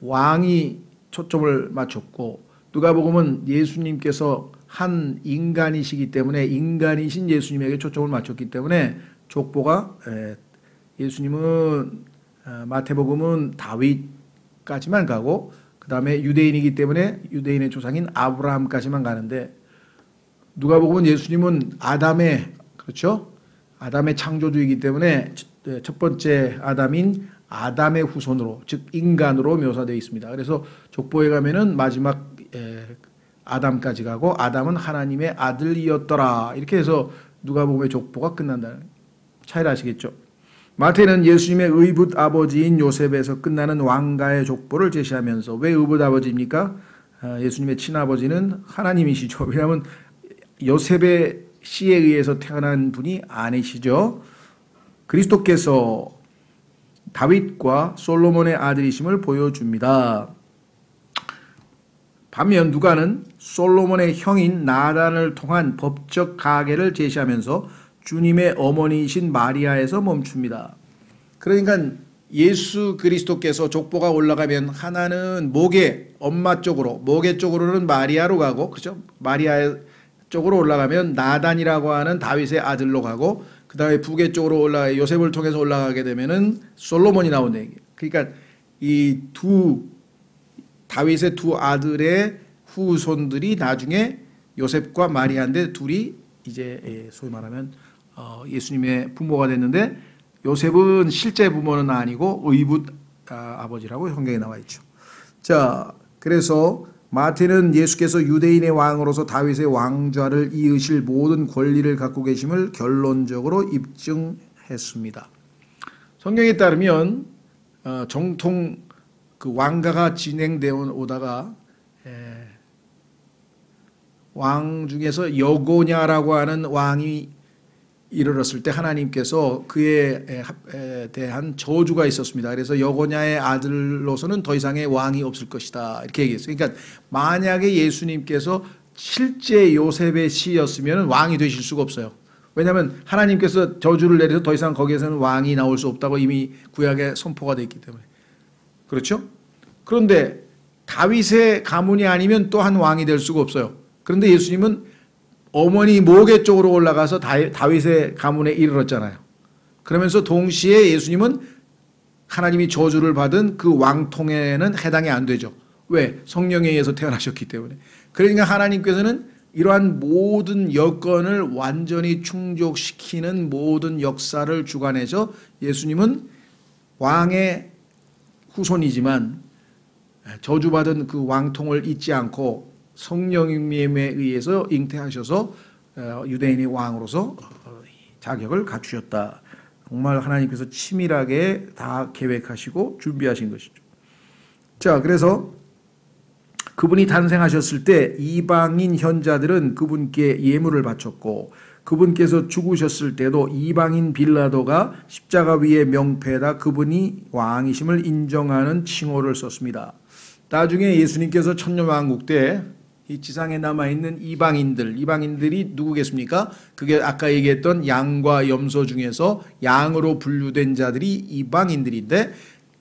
왕이 초점을 맞췄고 누가복음은 예수님께서 한 인간이시기 때문에 인간이신 예수님에게 초점을 맞췄기 때문에 족보가, 예수님은 마태복음은 다윗까지만 가고 그 다음에 유대인이기 때문에 유대인의 조상인 아브라함까지만 가는데 누가복음은 예수님은 아담의, 그렇죠? 아담의 창조주이기 때문에 첫 번째 아담인 아담의 후손으로, 즉 인간으로 묘사되어 있습니다. 그래서 족보에 가면은 마지막 아담까지 가고 아담은 하나님의 아들이었더라. 이렇게 해서 누가복음의 족보가 끝난다는 차이를 아시겠죠? 마태는 예수님의 의붓 아버지인 요셉에서 끝나는 왕가의 족보를 제시하면서, 왜 의붓 아버지입니까? 예수님의 친아버지는 하나님이시죠. 왜냐하면 요셉의 씨에 의해서 태어난 분이 아니시죠. 그리스도께서 다윗과 솔로몬의 아들이심을 보여줍니다. 반면 누가는 솔로몬의 형인 나단을 통한 법적 가계를 제시하면서 주님의 어머니이신 마리아에서 멈춥니다. 그러니까 예수 그리스도께서 족보가 올라가면 하나는 모계, 엄마 쪽으로, 모계 쪽으로는 마리아로 가고, 그죠? 마리아 쪽으로 올라가면 나단이라고 하는 다윗의 아들로 가고, 그 다음에 북의 쪽으로 올라가 요셉을 통해서 올라가게 되면은 솔로몬이 나온다. 그러니까 이 다윗의 두 아들의 후손들이 나중에 요셉과 마리아인데 둘이 이제 소위 말하면 예수님의 부모가 됐는데, 요셉은 실제 부모는 아니고 의붓 아버지라고 성경에 나와 있죠. 자, 그래서 마태는 예수께서 유대인의 왕으로서 다윗의 왕좌를 이으실 모든 권리를 갖고 계심을 결론적으로 입증했습니다. 성경에 따르면 정통 그 왕가가 진행되어 오다가 왕 중에서 여고냐라고 하는 왕이 이르렀을 때 하나님께서 그에 대한 저주가 있었습니다. 그래서 여고냐의 아들로서는 더 이상의 왕이 없을 것이다, 이렇게 얘기했어요. 그러니까 만약에 예수님께서 실제 요셉의 씨였으면 왕이 되실 수가 없어요. 왜냐하면 하나님께서 저주를 내려서 더 이상 거기에서는 왕이 나올 수 없다고 이미 구약에 선포가 되어 있기 때문에. 그렇죠? 그런데 다윗의 가문이 아니면 또 한 왕이 될 수가 없어요. 그런데 예수님은 어머니 모계 쪽으로 올라가서 다윗의 가문에 이르렀잖아요. 그러면서 동시에 예수님은 하나님이 저주를 받은 그 왕통에는 해당이 안 되죠. 왜? 성령에 의해서 태어나셨기 때문에. 그러니까 하나님께서는 이러한 모든 여건을 완전히 충족시키는 모든 역사를 주관해서 예수님은 왕의 후손이지만 저주받은 그 왕통을 잊지 않고 성령님에 의해서 잉태하셔서 유대인의 왕으로서 자격을 갖추셨다. 정말 하나님께서 치밀하게 다 계획하시고 준비하신 것이죠. 자, 그래서 그분이 탄생하셨을 때 이방인 현자들은 그분께 예물을 바쳤고, 그분께서 죽으셨을 때도 이방인 빌라도가 십자가 위에 명패에다 그분이 왕이심을 인정하는 칭호를 썼습니다. 나중에 예수님께서 천년왕국 때 이 지상에 남아있는 이방인들이 누구겠습니까? 그게 아까 얘기했던 양과 염소 중에서 양으로 분류된 자들이 이방인들인데,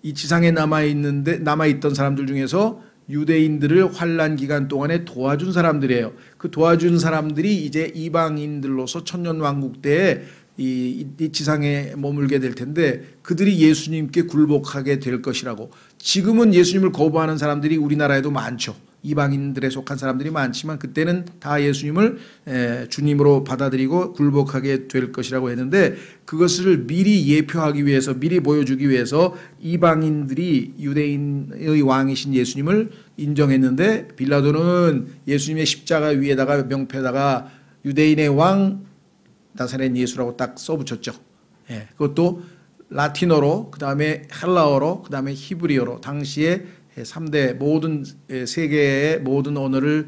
이 지상에 남아있던 사람들 중에서 유대인들을 환란 기간 동안에 도와준 사람들이에요. 그 도와준 사람들이 이제 이방인들로서 천년왕국 때에 이 지상에 머물게 될 텐데, 그들이 예수님께 굴복하게 될 것이라고. 지금은 예수님을 거부하는 사람들이 우리나라에도 많죠. 이방인들에 속한 사람들이 많지만 그때는 다 예수님을 주님으로 받아들이고 굴복하게 될 것이라고 했는데, 그것을 미리 예표하기 위해서, 미리 보여주기 위해서 이방인들이 유대인의 왕이신 예수님을 인정했는데, 빌라도는 예수님의 십자가 위에다가 명패에다가 유대인의 왕 나사렛 예수라고 딱 써붙였죠. 그것도 라틴어로, 그 다음에 헬라어로, 그 다음에 히브리어로, 당시에 3대 모든 세계의 모든 언어를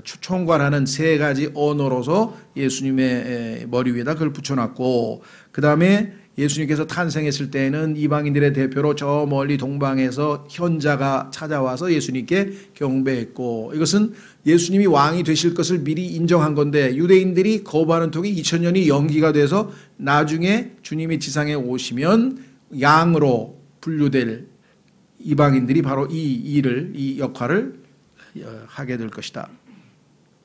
총괄하는 세 가지 언어로서 예수님의 머리 위에다 그걸 붙여놨고, 그 다음에 예수님께서 탄생했을 때에는 이방인들의 대표로 저 멀리 동방에서 현자가 찾아와서 예수님께 경배했고, 이것은 예수님이 왕이 되실 것을 미리 인정한 건데, 유대인들이 거부하는 통이 2000년이 연기가 돼서 나중에 주님이 지상에 오시면 양으로 분류될 이방인들이 바로 이 역할을 하게 될 것이다.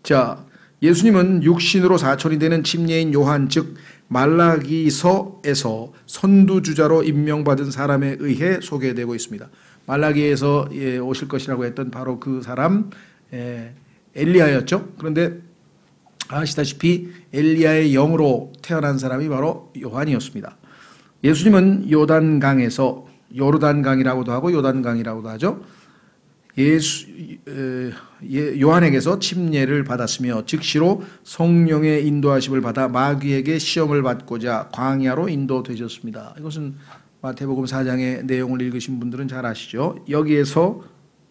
자, 예수님은 육신으로 사촌이 되는 침례인 요한, 즉 말라기서에서 선두주자로 임명받은 사람에 의해 소개되고 있습니다. 말라기에서 오실 것이라고 했던 바로 그 사람 엘리야였죠. 그런데 아시다시피 엘리야의 영으로 태어난 사람이 바로 요한이었습니다. 예수님은 요르단강이라고도 하고 요단강이라고도 하죠. 요한에게서 침례를 받았으며 즉시로 성령의 인도하심을 받아 마귀에게 시험을 받고자 광야로 인도되셨습니다. 이것은 마태복음 4장의 내용을 읽으신 분들은 잘 아시죠. 여기에서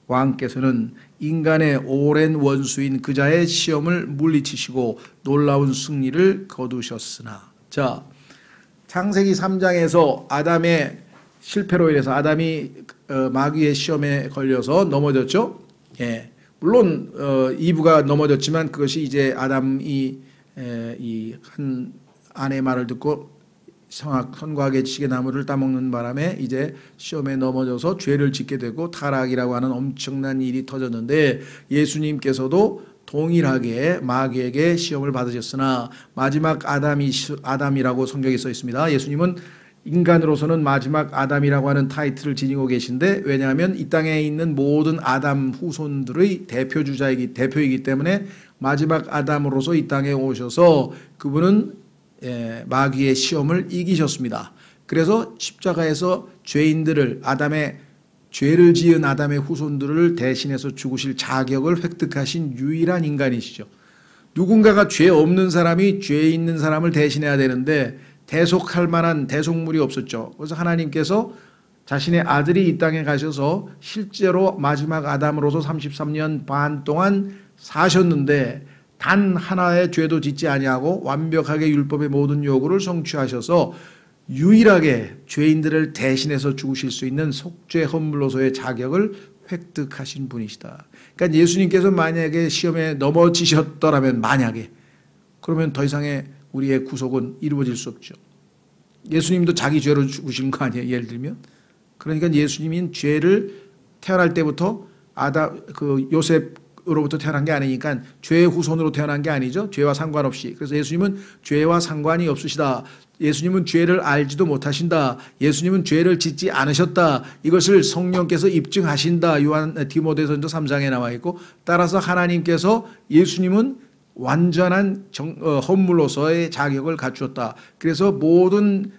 왕께서는 인간의 오랜 원수인 그자의 시험을 물리치시고 놀라운 승리를 거두셨으나, 자, 창세기 3장에서 아담의 실패로 인해서 아담이 마귀의 시험에 걸려서 넘어졌죠. 물론 이브가 넘어졌지만 그것이 이제 아담이 이 한 아내의 말을 듣고 선과학의 지식의 나무를 따먹는 바람에 이제 시험에 넘어져서 죄를 짓게 되고 타락이라고 하는 엄청난 일이 터졌는데, 예수님께서도 동일하게 마귀에게 시험을 받으셨으나 마지막 아담이라고 성경에 써 있습니다. 예수님은 인간으로서는 마지막 아담이라고 하는 타이틀을 지니고 계신데, 왜냐하면 이 땅에 있는 모든 아담 후손들의 대표이기 때문에 마지막 아담으로서 이 땅에 오셔서 그분은 마귀의 시험을 이기셨습니다. 그래서 십자가에서 죄인들을, 죄를 지은 아담의 후손들을 대신해서 죽으실 자격을 획득하신 유일한 인간이시죠. 누군가가 죄 없는 사람이 죄 있는 사람을 대신해야 되는데 대속할 만한 대속물이 없었죠. 그래서 하나님께서 자신의 아들이 이 땅에 가셔서 실제로 마지막 아담으로서 33년 반 동안 사셨는데 단 하나의 죄도 짓지 아니하고 완벽하게 율법의 모든 요구를 성취하셔서 유일하게 죄인들을 대신해서 죽으실 수 있는 속죄 헌물로서의 자격을 획득하신 분이시다. 그러니까 예수님께서 만약에 시험에 넘어지셨더라면, 그러면 더 이상의 우리의 구속은 이루어질 수 없죠. 예수님도 자기 죄로 죽으신 거 아니에요, 예를 들면. 그러니까 예수님은 죄를 태어날 때부터 요셉으로부터 태어난 게 아니니까 죄의 후손으로 태어난 게 아니죠. 죄와 상관없이. 그래서 예수님은 죄와 상관이 없으시다. 예수님은 죄를 알지도 못하신다. 예수님은 죄를 짓지 않으셨다. 이것을 성령께서 입증하신다. 디모데전서 3장에 나와 있고, 따라서 하나님께서 예수님은 완전한 헌물로서의 자격을 갖추었다. 그래서 모든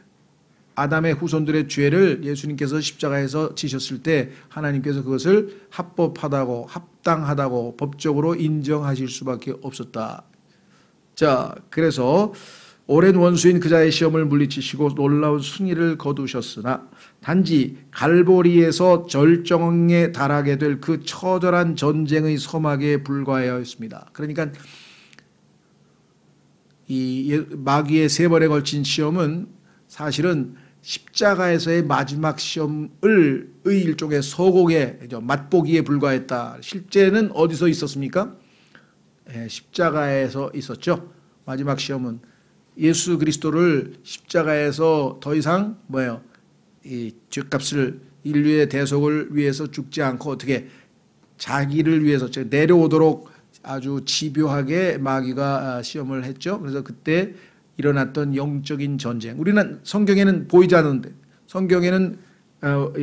아담의 후손들의 죄를 예수님께서 십자가에서 지셨을 때 하나님께서 그것을 합당하다고 법적으로 인정하실 수밖에 없었다. 자, 그래서 오랜 원수인 그자의 시험을 물리치시고 놀라운 승리를 거두셨으나 단지 갈보리에서 절정에 달하게 될 그 처절한 전쟁의 서막에 불과하였습니다. 그러니까 이 마귀의 3번에 걸친 시험은 사실은 십자가에서의 마지막 시험의 일종의 서곡의 맛보기에 불과했다. 실제는 어디서 있었습니까? 십자가에서 있었죠. 마지막 시험은 예수 그리스도를 십자가에서 더 이상 이 죄값을, 인류의 대속을 위해서 죽지 않고 어떻게 자기를 위해서 내려오도록 아주 집요하게 마귀가 시험을 했죠. 그래서 그때 일어났던 영적인 전쟁. 우리는 성경에는 보이지 않는데, 성경에는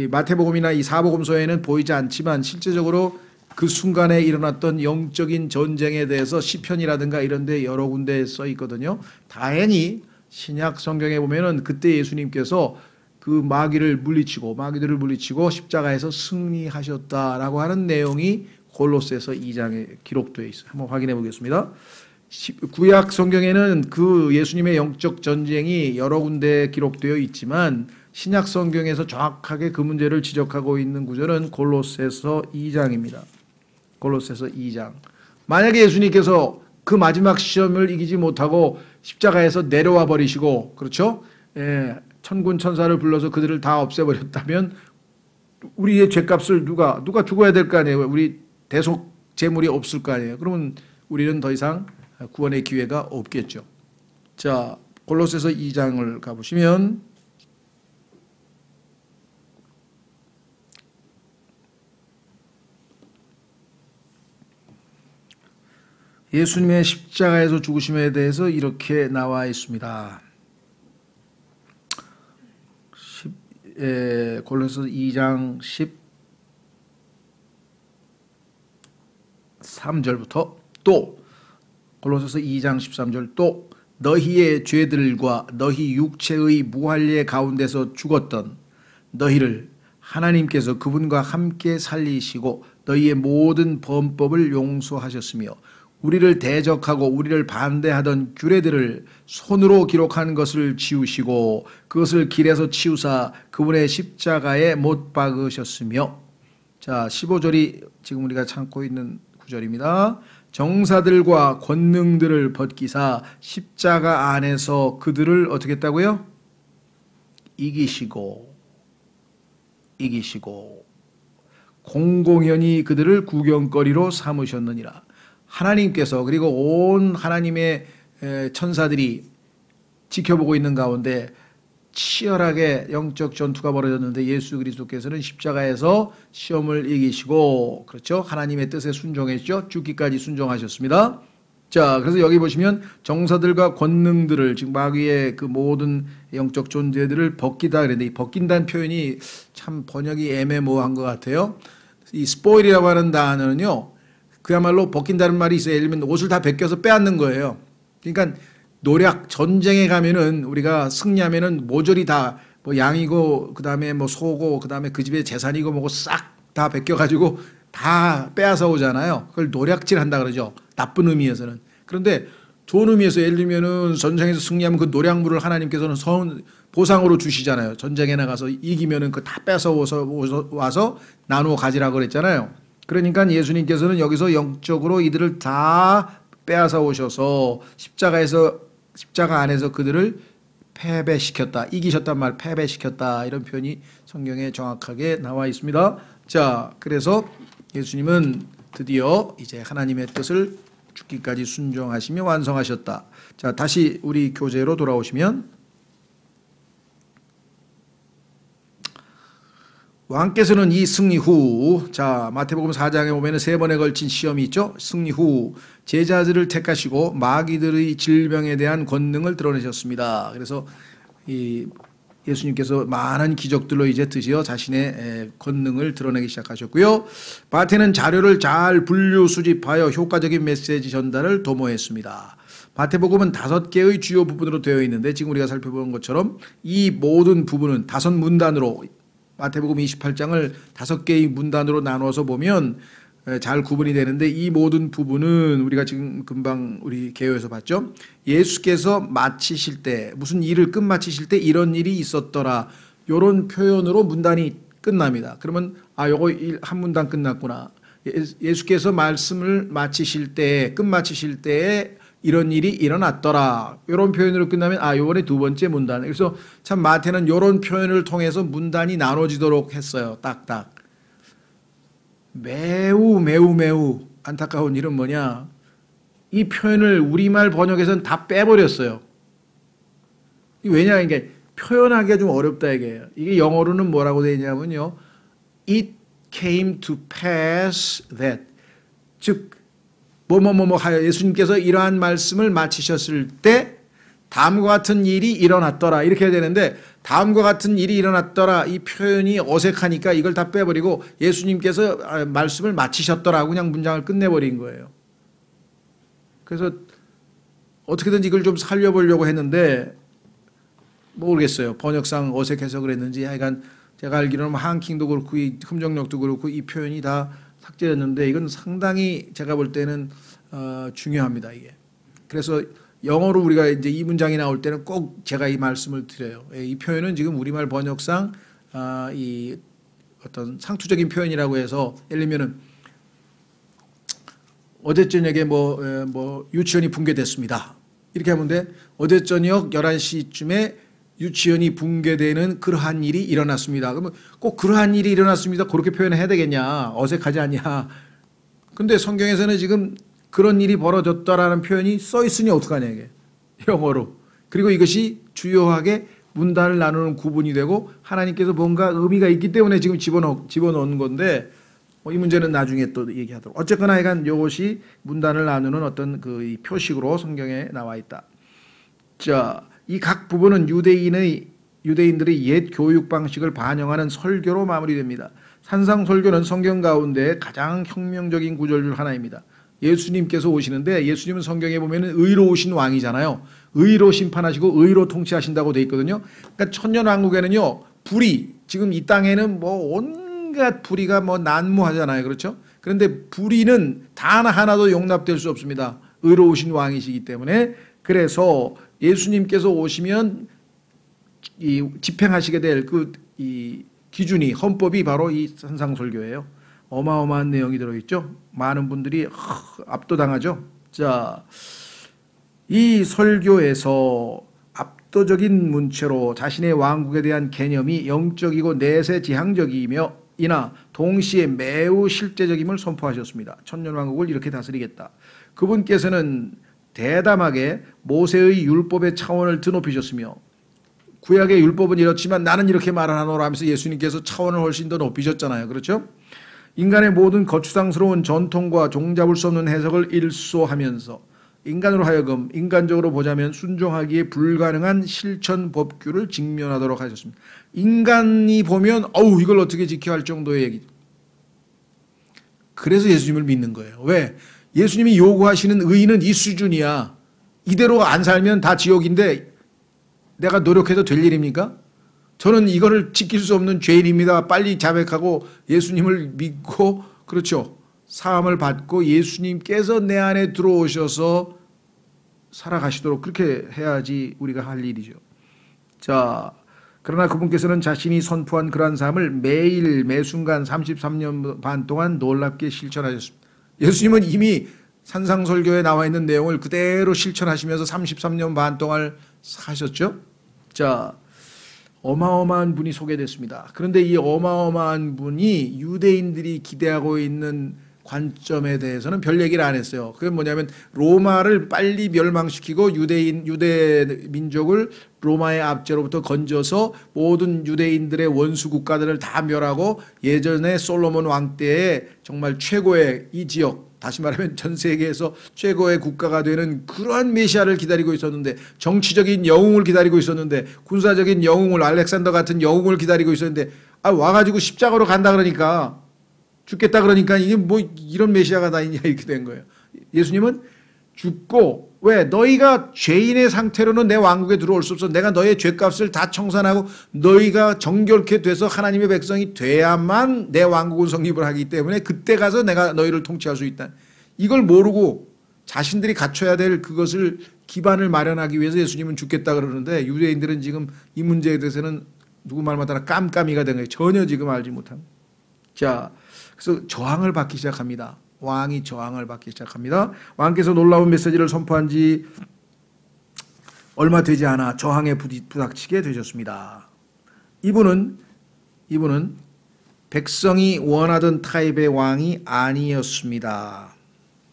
마태복음이나 이 사복음서에는 보이지 않지만 실제적으로 그 순간에 일어났던 영적인 전쟁에 대해서 시편이라든가 이런 데 여러 군데에 써 있거든요. 다행히 신약 성경에 보면은 그때 예수님께서 그 마귀들을 물리치고 십자가에서 승리하셨다라고 하는 내용이 골로새서 2장에 기록되어 있어요. 한번 확인해 보겠습니다. 구약 성경에는 그 예수님의 영적 전쟁이 여러 군데 기록되어 있지만 신약 성경에서 정확하게 그 문제를 지적하고 있는 구절은 골로새서 2장입니다. 골로새서 2장. 만약에 예수님께서 그 마지막 시험을 이기지 못하고 십자가에서 내려와 버리시고, 그렇죠? 천군 천사를 불러서 그들을 다 없애버렸다면 우리의 죄값을 누가 죽어야 될 거 아니에요. 우리 대속 제물이 없을 거 아니에요. 그러면 우리는 더 이상 구원의 기회가 없겠죠. 자, 골로새서 2장을 가보시면 예수님의 십자가에서 죽으심에 대해서 이렇게 나와 있습니다. 골로새서 2장 13절부터 또 골로새서 2장 13절 또 너희의 죄들과 너희 육체의 무할례 가운데서 죽었던 너희를 하나님께서 그분과 함께 살리시고 너희의 모든 범법을 용서하셨으며 우리를 대적하고 우리를 반대하던 규례들을 손으로 기록한 것을 지우시고 그것을 길에서 치우사 그분의 십자가에 못 박으셨으며. 자, 15절이 지금 우리가 찾고 있는 구절입니다. 정사들과 권능들을 벗기사 십자가 안에서 그들을 어떻게 했다고요? 이기시고 공공연히 그들을 구경거리로 삼으셨느니라. 하나님께서 그리고 온 하나님의 천사들이 지켜보고 있는 가운데 치열하게 영적 전투가 벌어졌는데 예수 그리스도께서는 십자가에서 시험을 이기시고, 그렇죠, 하나님의 뜻에 순종했죠. 죽기까지 순종하셨습니다. 자, 그래서 여기 보시면 정사들과 권능들을, 즉 마귀의 그 모든 영적 존재들을 벗기다 그랬는데, 이 벗긴다는 표현이 참 번역이 애매모호한 것 같아요. 이 스포일이라고 하는 단어는요, 그야말로 벗긴다는 말이 있어요. 예를 들면 옷을 다 벗겨서 빼앗는 거예요. 그러니까 노략, 전쟁에 가면은 우리가 승리하면은 모조리 다 뭐 양이고 그다음에 뭐 소고 그다음에 그 집의 재산이고 뭐고 싹 다 벗겨가지고 다 빼앗아 오잖아요. 그걸 노략질 한다 그러죠. 나쁜 의미에서는. 그런데 좋은 의미에서 예를 들면은 전쟁에서 승리하면 그 노략물을 하나님께서는 보상으로 주시잖아요. 전쟁에 나가서 이기면은 그 다 뺏어 와서 나누어 가지라고 그랬잖아요. 그러니까 예수님께서는 여기서 영적으로 이들을 다 빼앗아 오셔서 십자가 안에서 그들을 패배시켰다. 이기셨단 말, 패배시켰다. 이런 표현이 성경에 정확하게 나와 있습니다. 자, 그래서 예수님은 드디어 이제 하나님의 뜻을 죽기까지 순종하시며 완성하셨다. 자, 다시 우리 교재로 돌아오시면 왕께서는 이 승리 후, 자, 마태복음 4장에 보면 3번에 걸친 시험이 있죠. 승리 후 제자들을 택하시고 마귀들의 질병에 대한 권능을 드러내셨습니다. 그래서 이 예수님께서 많은 기적들로 이제 드디어 자신의 권능을 드러내기 시작하셨고요. 마태는 자료를 잘 분류 수집하여 효과적인 메시지 전달을 도모했습니다. 마태복음은 5개의 주요 부분으로 되어 있는데 지금 우리가 살펴본 것처럼 이 모든 부분은 5문단으로, 마태복음 28장을 5개의 문단으로 나누어서 보면 잘 구분이 되는데, 이 모든 부분은 우리가 지금 금방 우리 개요에서 봤죠. 예수께서 마치실 때, 무슨 일을 끝마치실 때 이런 일이 있었더라, 이런 표현으로 문단이 끝납니다. 그러면 요거 한 문단 끝났구나. 예수께서 말씀을 마치실 때, 끝마치실 때에 이런 일이 일어났더라, 이런 표현으로 끝나면 요번에 2번째 문단. 그래서 참 마태는 이런 표현을 통해서 문단이 나눠지도록 했어요. 딱딱. 매우 안타까운 일은 뭐냐, 이 표현을 우리말 번역에서는 다 빼버렸어요. 왜냐, 이게 표현하기가 좀 어렵다 이게 영어로는 뭐라고 되어 있냐면요, It came to pass that, 즉 뭐뭐뭐뭐 하여 예수님께서 이러한 말씀을 마치셨을 때 다음과 같은 일이 일어났더라, 이렇게 해야 되는데 다음과 같은 일이 일어났더라 이 표현이 어색하니까 이걸 다 빼버리고 예수님께서 말씀을 마치셨더라 그냥 문장을 끝내버린 거예요. 그래서 어떻게든지 이걸 좀 살려보려고 했는데 모르겠어요. 번역상 어색해서 그랬는지 하여간 제가 알기로는 한킹도 그렇고 이 흠정력도 그렇고 이 표현이 다 삭제됐는데 이건 상당히 제가 볼 때는 중요합니다, 이게. 그래서 영어로 우리가 이제 이 문장이 나올 때는 꼭 제가 이 말씀을 드려요. 이 표현은 지금 우리말 번역상 이 어떤 상투적인 표현이라고 해서, 예를 들면은 어제 저녁에 뭐 유치원이 붕괴됐습니다, 이렇게 하면 돼. 어제 저녁 11시쯤에 유치원이 붕괴되는 그러한 일이 일어났습니다. 그러면 꼭 그러한 일이 일어났습니다, 그렇게 표현해야 되겠냐? 어색하지 않냐? 근데 성경에서는 지금 그런 일이 벌어졌다라는 표현이 써 있으니 어떡하냐, 이게. 영어로. 그리고 이것이 주요하게 문단을 나누는 구분이 되고 하나님께서 뭔가 의미가 있기 때문에 지금 집어넣은 건데, 이 문제는 나중에 또 얘기하도록. 어쨌거나 이건 이것이 문단을 나누는 어떤 그 표식으로 성경에 나와 있다. 자, 이 각 부분은 유대인들의 옛 교육 방식을 반영하는 설교로 마무리됩니다. 산상설교는 성경 가운데 가장 혁명적인 구절 중 하나입니다. 예수님께서 오시는데, 예수님은 성경에 보면 의로우신 왕이잖아요. 의로 심판하시고 의로 통치하신다고 돼 있거든요. 그러니까 천년왕국에는요, 불의, 지금 이 땅에는 뭐 온갖 불의가 뭐 난무하잖아요. 그렇죠? 그런데 불의는 단 하나도 용납될 수 없습니다. 의로우신 왕이시기 때문에. 그래서 예수님께서 오시면 이 집행하시게 될 이 기준이, 헌법이 바로 이 산상설교예요. 어마어마한 내용이 들어있죠. 많은 분들이 압도당하죠. 자, 이 설교에서 압도적인 문체로 자신의 왕국에 대한 개념이 영적이고 내세지향적이며 이나 동시에 매우 실제적임을 선포하셨습니다. 천년왕국을 이렇게 다스리겠다. 그분께서는 대담하게 모세의 율법의 차원을 드높이셨으며 구약의 율법은 이렇지만 나는 이렇게 말하노라 하면서 예수님께서 차원을 훨씬 더 높이셨잖아요. 그렇죠? 인간의 모든 거추장스러운 전통과 종잡을 수 없는 해석을 일소하면서 인간으로 하여금 인간적으로 보자면 순종하기에 불가능한 실천 법규를 직면하도록 하셨습니다. 인간이 보면 어우 이걸 어떻게 지켜야 할 정도의 얘기. 그래서 예수님을 믿는 거예요. 왜? 예수님이 요구하시는 의의는 이 수준이야. 이대로 안 살면 다 지옥인데 내가 노력해도 될 일입니까? 저는 이거를 지킬 수 없는 죄인입니다. 빨리 자백하고 예수님을 믿고 그렇죠. 사함을 받고 예수님께서 내 안에 들어오셔서 살아가시도록 그렇게 해야지 우리가 할 일이죠. 자, 그러나 그분께서는 자신이 선포한 그러한 삶을 매일 매순간 33년 반 동안 놀랍게 실천하셨습니다. 예수님은 이미 산상설교에 나와 있는 내용을 그대로 실천하시면서 33년 반 동안 사셨죠. 자, 어마어마한 분이 소개됐습니다. 그런데 이 어마어마한 분이 유대인들이 기대하고 있는 관점에 대해서는 별 얘기를 안 했어요. 그게 뭐냐면 로마를 빨리 멸망시키고 유대 민족을 로마의 압제로부터 건져서 모든 유대인들의 원수 국가들을 다 멸하고 예전에 솔로몬 왕 때에 정말 최고의 이 지역, 다시 말하면 전 세계에서 최고의 국가가 되는 그러한 메시아를 기다리고 있었는데, 정치적인 영웅을 기다리고 있었는데, 군사적인 영웅을, 알렉산더 같은 영웅을 기다리고 있었는데 와가지고 십자가로 간다 그러니까, 죽겠다 그러니까 이게 뭐 이런 메시아가 다 있냐 이렇게 된 거예요. 예수님은 죽고, 왜? 너희가 죄인의 상태로는 내 왕국에 들어올 수 없어. 내가 너의 죄값을 다 청산하고 너희가 정결케 돼서 하나님의 백성이 돼야만 내 왕국은 성립을 하기 때문에 그때 가서 내가 너희를 통치할 수 있다. 이걸 모르고 자신들이 갖춰야 될 그것을 기반을 마련하기 위해서 예수님은 죽겠다 그러는데, 유대인들은 지금 이 문제에 대해서는 누구 말 못하나 깜깜이가 된 거예요. 전혀 지금 알지 못한. 자, 그래서 저항을 받기 시작합니다. 왕이 저항을 받기 시작합니다. 왕께서 놀라운 메시지를 선포한 지 얼마 되지 않아 저항에 부닥치게 되셨습니다. 이분은 백성이 원하던 타입의 왕이 아니었습니다.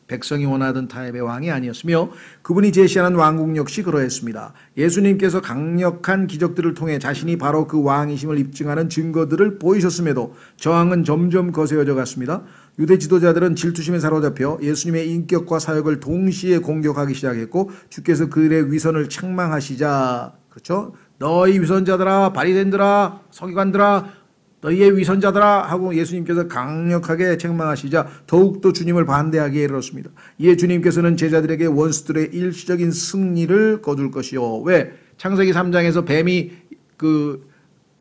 백성이 원하던 타입의 왕이 아니었으며 그분이 제시하는 왕국 역시 그러했습니다. 예수님께서 강력한 기적들을 통해 자신이 바로 그 왕이심을 입증하는 증거들을 보이셨음에도 저항은 점점 거세어져 갔습니다. 유대 지도자들은 질투심에 사로잡혀 예수님의 인격과 사역을 동시에 공격하기 시작했고, 주께서 그들의 위선을 책망하시자, 그렇죠? 너희 위선자들아, 바리새인들아, 서기관들아, 너희의 위선자들아 하고 예수님께서 강력하게 책망하시자 더욱더 주님을 반대하기에 이르렀습니다. 이에 주님께서는 제자들에게 원수들의 일시적인 승리를 거둘 것이요. 왜? 창세기 3장에서 뱀이 그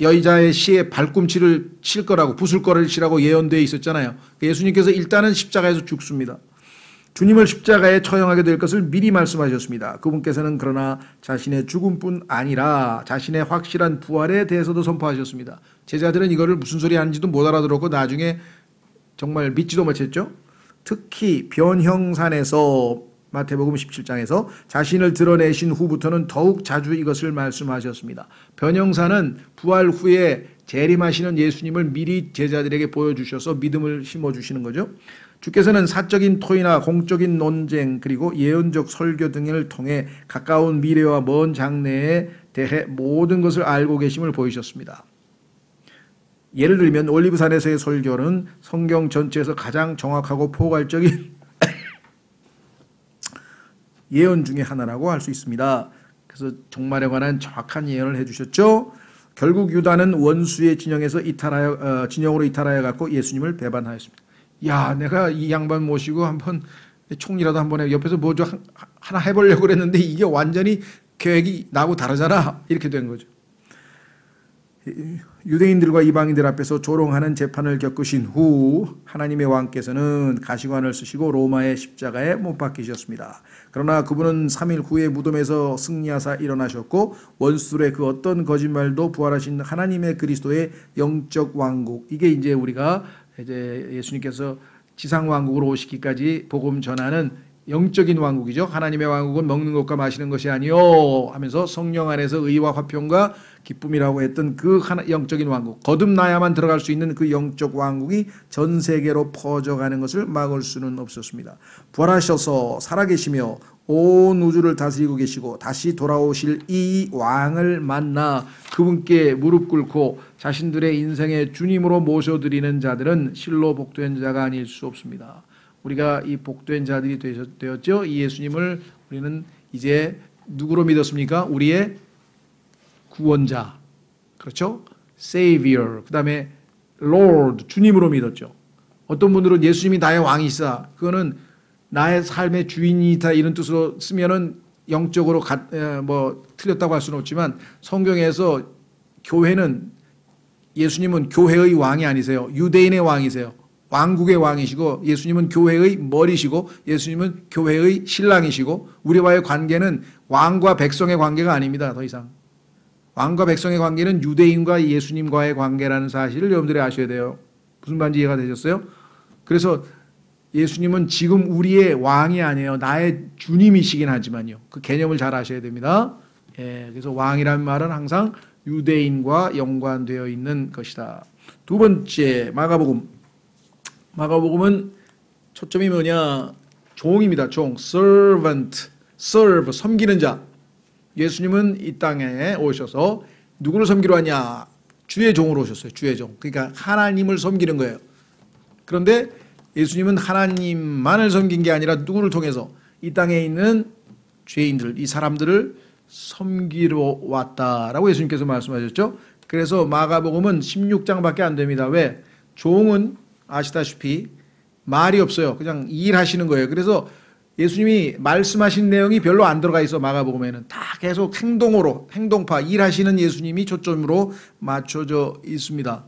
여자의 시에 발꿈치를 칠 거라고, 부술 거를 치라고 예언되어 있었잖아요. 예수님께서 일단은 십자가에서 죽습니다. 주님을 십자가에 처형하게 될 것을 미리 말씀하셨습니다. 그분께서는 그러나 자신의 죽음뿐 아니라 자신의 확실한 부활에 대해서도 선포하셨습니다. 제자들은 이거를 무슨 소리 하는지도 못 알아들었고 나중에 정말 믿지도 못했죠. 특히 변형산에서, 마태복음 17장에서 자신을 드러내신 후부터는 더욱 자주 이것을 말씀하셨습니다. 변형산은 부활 후에 재림하시는 예수님을 미리 제자들에게 보여주셔서 믿음을 심어주시는 거죠. 주께서는 사적인 토의나 공적인 논쟁 그리고 예언적 설교 등을 통해 가까운 미래와 먼 장래에 대해 모든 것을 알고 계심을 보이셨습니다. 예를 들면 올리브산에서의 설교는 성경 전체에서 가장 정확하고 포괄적인 예언 중에 하나라고 할 수 있습니다. 그래서 종말에 관한 정확한 예언을 해주셨죠. 결국 유다는 원수의 진영으로 이탈하여 갖고 예수님을 배반하였습니다. 야, 내가 이 양반 모시고 한번 총리라도 한번 해. 옆에서 뭐 좀 하나 해보려고 그랬는데 이게 완전히 계획이 나하고 다르잖아. 이렇게 된 거죠. 유대인들과 이방인들 앞에서 조롱하는 재판을 겪으신 후 하나님의 왕께서는 가시관을 쓰시고 로마의 십자가에 못 박히셨습니다. 그러나 그분은 3일 후에 무덤에서 승리하사 일어나셨고 원수들의 그 어떤 거짓말도 부활하신 하나님의 그리스도의 영적 왕국, 이게 이제 우리가 이제 예수님께서 지상 왕국으로 오시기까지 복음 전하는 영적인 왕국이죠. 하나님의 왕국은 먹는 것과 마시는 것이 아니요 하면서 성령 안에서 의와 화평과 기쁨이라고 했던 그 영적인 왕국, 거듭나야만 들어갈 수 있는 그 영적 왕국이 전 세계로 퍼져가는 것을 막을 수는 없었습니다. 부활하셔서 살아계시며 온 우주를 다스리고 계시고 다시 돌아오실 이 왕을 만나 그분께 무릎 꿇고 자신들의 인생의 주님으로 모셔드리는 자들은 실로 복된 자가 아닐 수 없습니다. 우리가 이 복된 자들이 되었죠. 이 예수님을 우리는 이제 누구로 믿었습니까? 우리의 구원자, 그렇죠? Savior, 그 다음에 Lord, 주님으로 믿었죠. 어떤 분들은 예수님이 나의 왕이시다, 그거는 나의 삶의 주인이다 이런 뜻으로 쓰면은 영적으로 틀렸다고 할 수는 없지만 성경에서 교회는, 예수님은 교회의 왕이 아니세요. 유대인의 왕이세요. 왕국의 왕이시고 예수님은 교회의 머리시고 예수님은 교회의 신랑이시고 우리와의 관계는 왕과 백성의 관계가 아닙니다. 더 이상 왕과 백성의 관계는 유대인과 예수님과의 관계라는 사실을 여러분들이 아셔야 돼요. 무슨 말인지 이해가 되셨어요? 그래서 예수님은 지금 우리의 왕이 아니에요. 나의 주님이시긴 하지만요. 그 개념을 잘 아셔야 됩니다. 그래서 왕이라는 말은 항상 유대인과 연관되어 있는 것이다. 두 번째, 마가복음은 초점이 뭐냐? 종입니다. 종, servant, serve, 섬기는 자. 예수님은 이 땅에 오셔서 누구를 섬기러 왔냐? 주의 종으로 오셨어요. 주의 종. 그러니까 하나님을 섬기는 거예요. 그런데 예수님은 하나님만을 섬긴 게 아니라 누구를 통해서? 이 땅에 있는 죄인들, 이 사람들을 섬기러 왔다라고 예수님께서 말씀하셨죠. 그래서 마가복음은 16장밖에 안 됩니다. 왜? 종은 아시다시피 말이 없어요. 그냥 일하시는 거예요. 그래서 예수님이 말씀하신 내용이 별로 안 들어가 있어. 마가복음에는 다 계속 행동으로, 행동파, 일하시는 예수님이 초점으로 맞춰져 있습니다.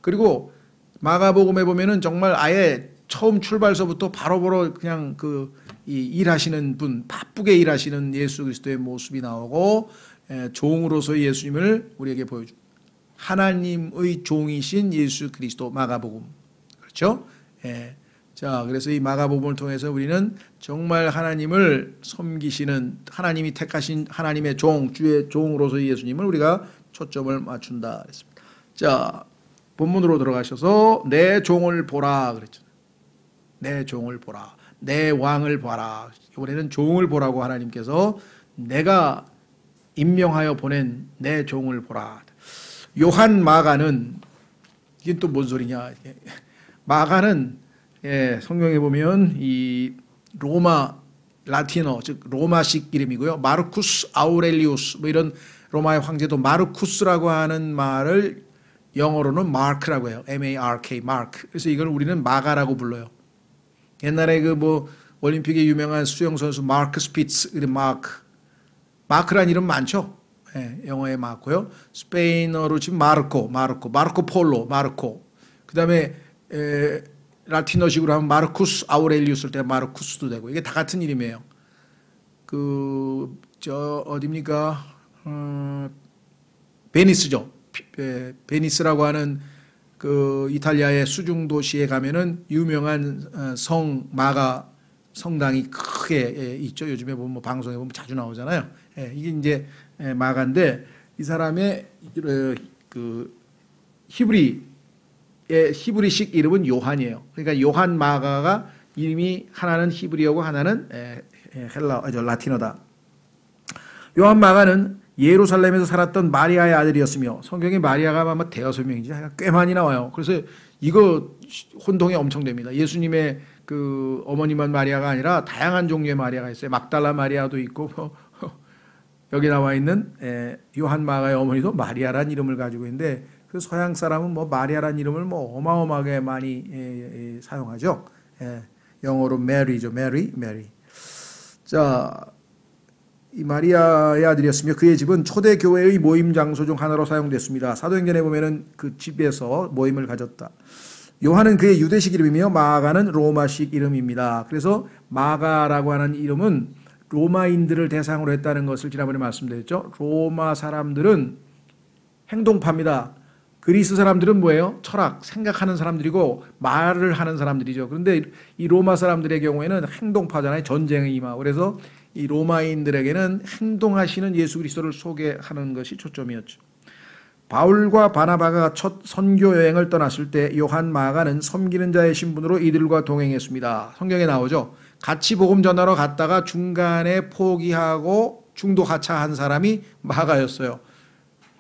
그리고 마가복음에 보면은 정말 아예 처음 출발서부터 바로바로 그냥 이 일하시는 분, 바쁘게 일하시는 예수 그리스도의 모습이 나오고, 종으로서의 예수님을 우리에게 보여줍니다. 하나님의 종이신 예수 그리스도, 마가복음. 그렇죠? 자, 그래서 이 마가복음을 통해서 우리는 정말 하나님을 섬기시는, 하나님이 택하신 하나님의 종, 주의 종으로서의 예수님을 우리가 초점을 맞춘다 그랬습니다. 자, 본문으로 들어가셔서 내 종을 보라 그랬잖아요. 내 종을 보라. 내 왕을 봐라. 이번에는 종을 보라고 하나님께서 내가 임명하여 보낸 내 종을 보라. 요한 마가는, 이게 또 뭔 소리냐? 마가는 성경에 보면 이 로마 라틴어, 즉 로마식 이름이고요. 마르쿠스 아우렐리우스, 뭐 이런 로마의 황제도 마르쿠스라고 하는 말을 영어로는 마크라고 해요. M-A-R-K, 마크. 그래서 이걸 우리는 마가라고 불러요. 옛날에 올림픽에 유명한 수영 선수 마크 스피츠, 이름 마크란 이름 많죠. 영어에 마크고요. 스페인어로 지금 마르코 폴로, 마르코. 그다음에 라틴어식으로 하면 마르쿠스 아우렐리우스일 때 마르쿠스도 되고, 이게 다 같은 이름이에요. 어디입니까? 베니스죠. 베니스라고 하는 그 이탈리아의 수중 도시에 가면은 유명한 마가 성당이 크게 있죠. 요즘에 보면 방송에 보면 자주 나오잖아요. 이게 이제 마가인데, 이 사람의 그 히브리식 이름은 요한이에요. 그러니까 요한 마가가 이름이 하나는 히브리어고 하나는 라틴어다. 요한 마가는 예루살렘에서 살았던 마리아의 아들이었으며, 성경에 마리아가 아마 대여섯 명인지 꽤 많이 나와요. 그래서 이거 혼동이 엄청 됩니다. 예수님의 그 어머니만 마리아가 아니라 다양한 종류의 마리아가 있어요. 막달라 마리아도 있고, 여기 나와 있는 요한 마가의 어머니도 마리아란 이름을 가지고 있는데, 그 서양 사람은 마리아란 이름을 어마어마하게 많이 사용하죠. 영어로 메리죠. 메리. 자, 이 마리아의 아들이었으며 그의 집은 초대 교회의 모임 장소 중 하나로 사용됐습니다. 사도행전에 보면은 그 집에서 모임을 가졌다. 요한은 그의 유대식 이름이며 마가는 로마식 이름입니다. 그래서 마가라고 하는 이름은 로마인들을 대상으로 했다는 것을 지난번에 말씀드렸죠. 로마 사람들은 행동파입니다. 그리스 사람들은 뭐예요? 철학, 생각하는 사람들이고 말을 하는 사람들이죠. 그런데 이 로마 사람들의 경우에는 행동파잖아요. 전쟁에 임하고. 그래서 이 로마인들에게는 행동하시는 예수 그리스도를 소개하는 것이 초점이었죠. 바울과 바나바가 첫 선교 여행을 떠났을 때 요한 마가는 섬기는 자의 신분으로 이들과 동행했습니다. 성경에 나오죠. 같이 복음 전하러 갔다가 중간에 포기하고 중도 하차한 사람이 마가였어요.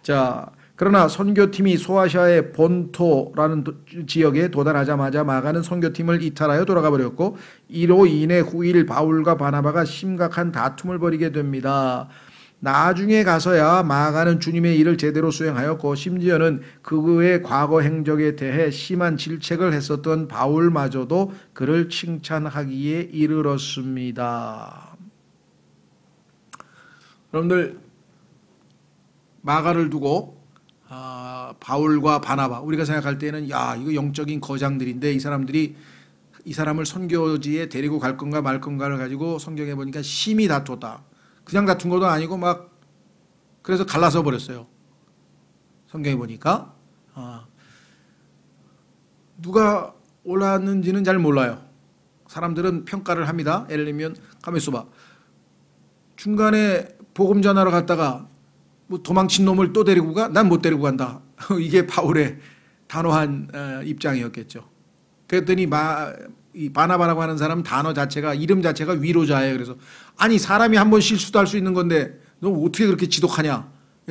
자, 그러나 선교팀이 소아시아의 본토라는 지역에 도달하자마자 마가는 선교팀을 이탈하여 돌아가 버렸고 이로 인해 후일 바울과 바나바가 심각한 다툼을 벌이게 됩니다. 나중에 가서야 마가는 주님의 일을 제대로 수행하였고 심지어는 그의 과거 행적에 대해 심한 질책을 했었던 바울마저도 그를 칭찬하기에 이르렀습니다. 여러분들, 마가를 두고 바울과 바나바, 우리가 생각할 때는 야, 이거 영적인 거장들인데 이 사람들이 이 사람을 선교지에 데리고 갈 건가 말 건가를 가지고 성경에 보니까 심히 다퉜다. 그냥 다툰 것도 아니고 막 그래서 갈라서 버렸어요. 성경에 보니까 누가 옳았는지는 잘 몰라요. 사람들은 평가를 합니다. 예를 들면 가만 있어봐. 중간에 복음 전하러 갔다가 뭐 도망친 놈을 또 데리고 가? 난 못 데리고 간다. 이게 바울의 단호한 입장이었겠죠. 그랬더니 이 바나바라고 하는 사람 단어 자체가, 이름 자체가 위로자예요. 그래서 아니, 사람이 한번 실수도 할 수 있는 건데 너 어떻게 그렇게 지독하냐?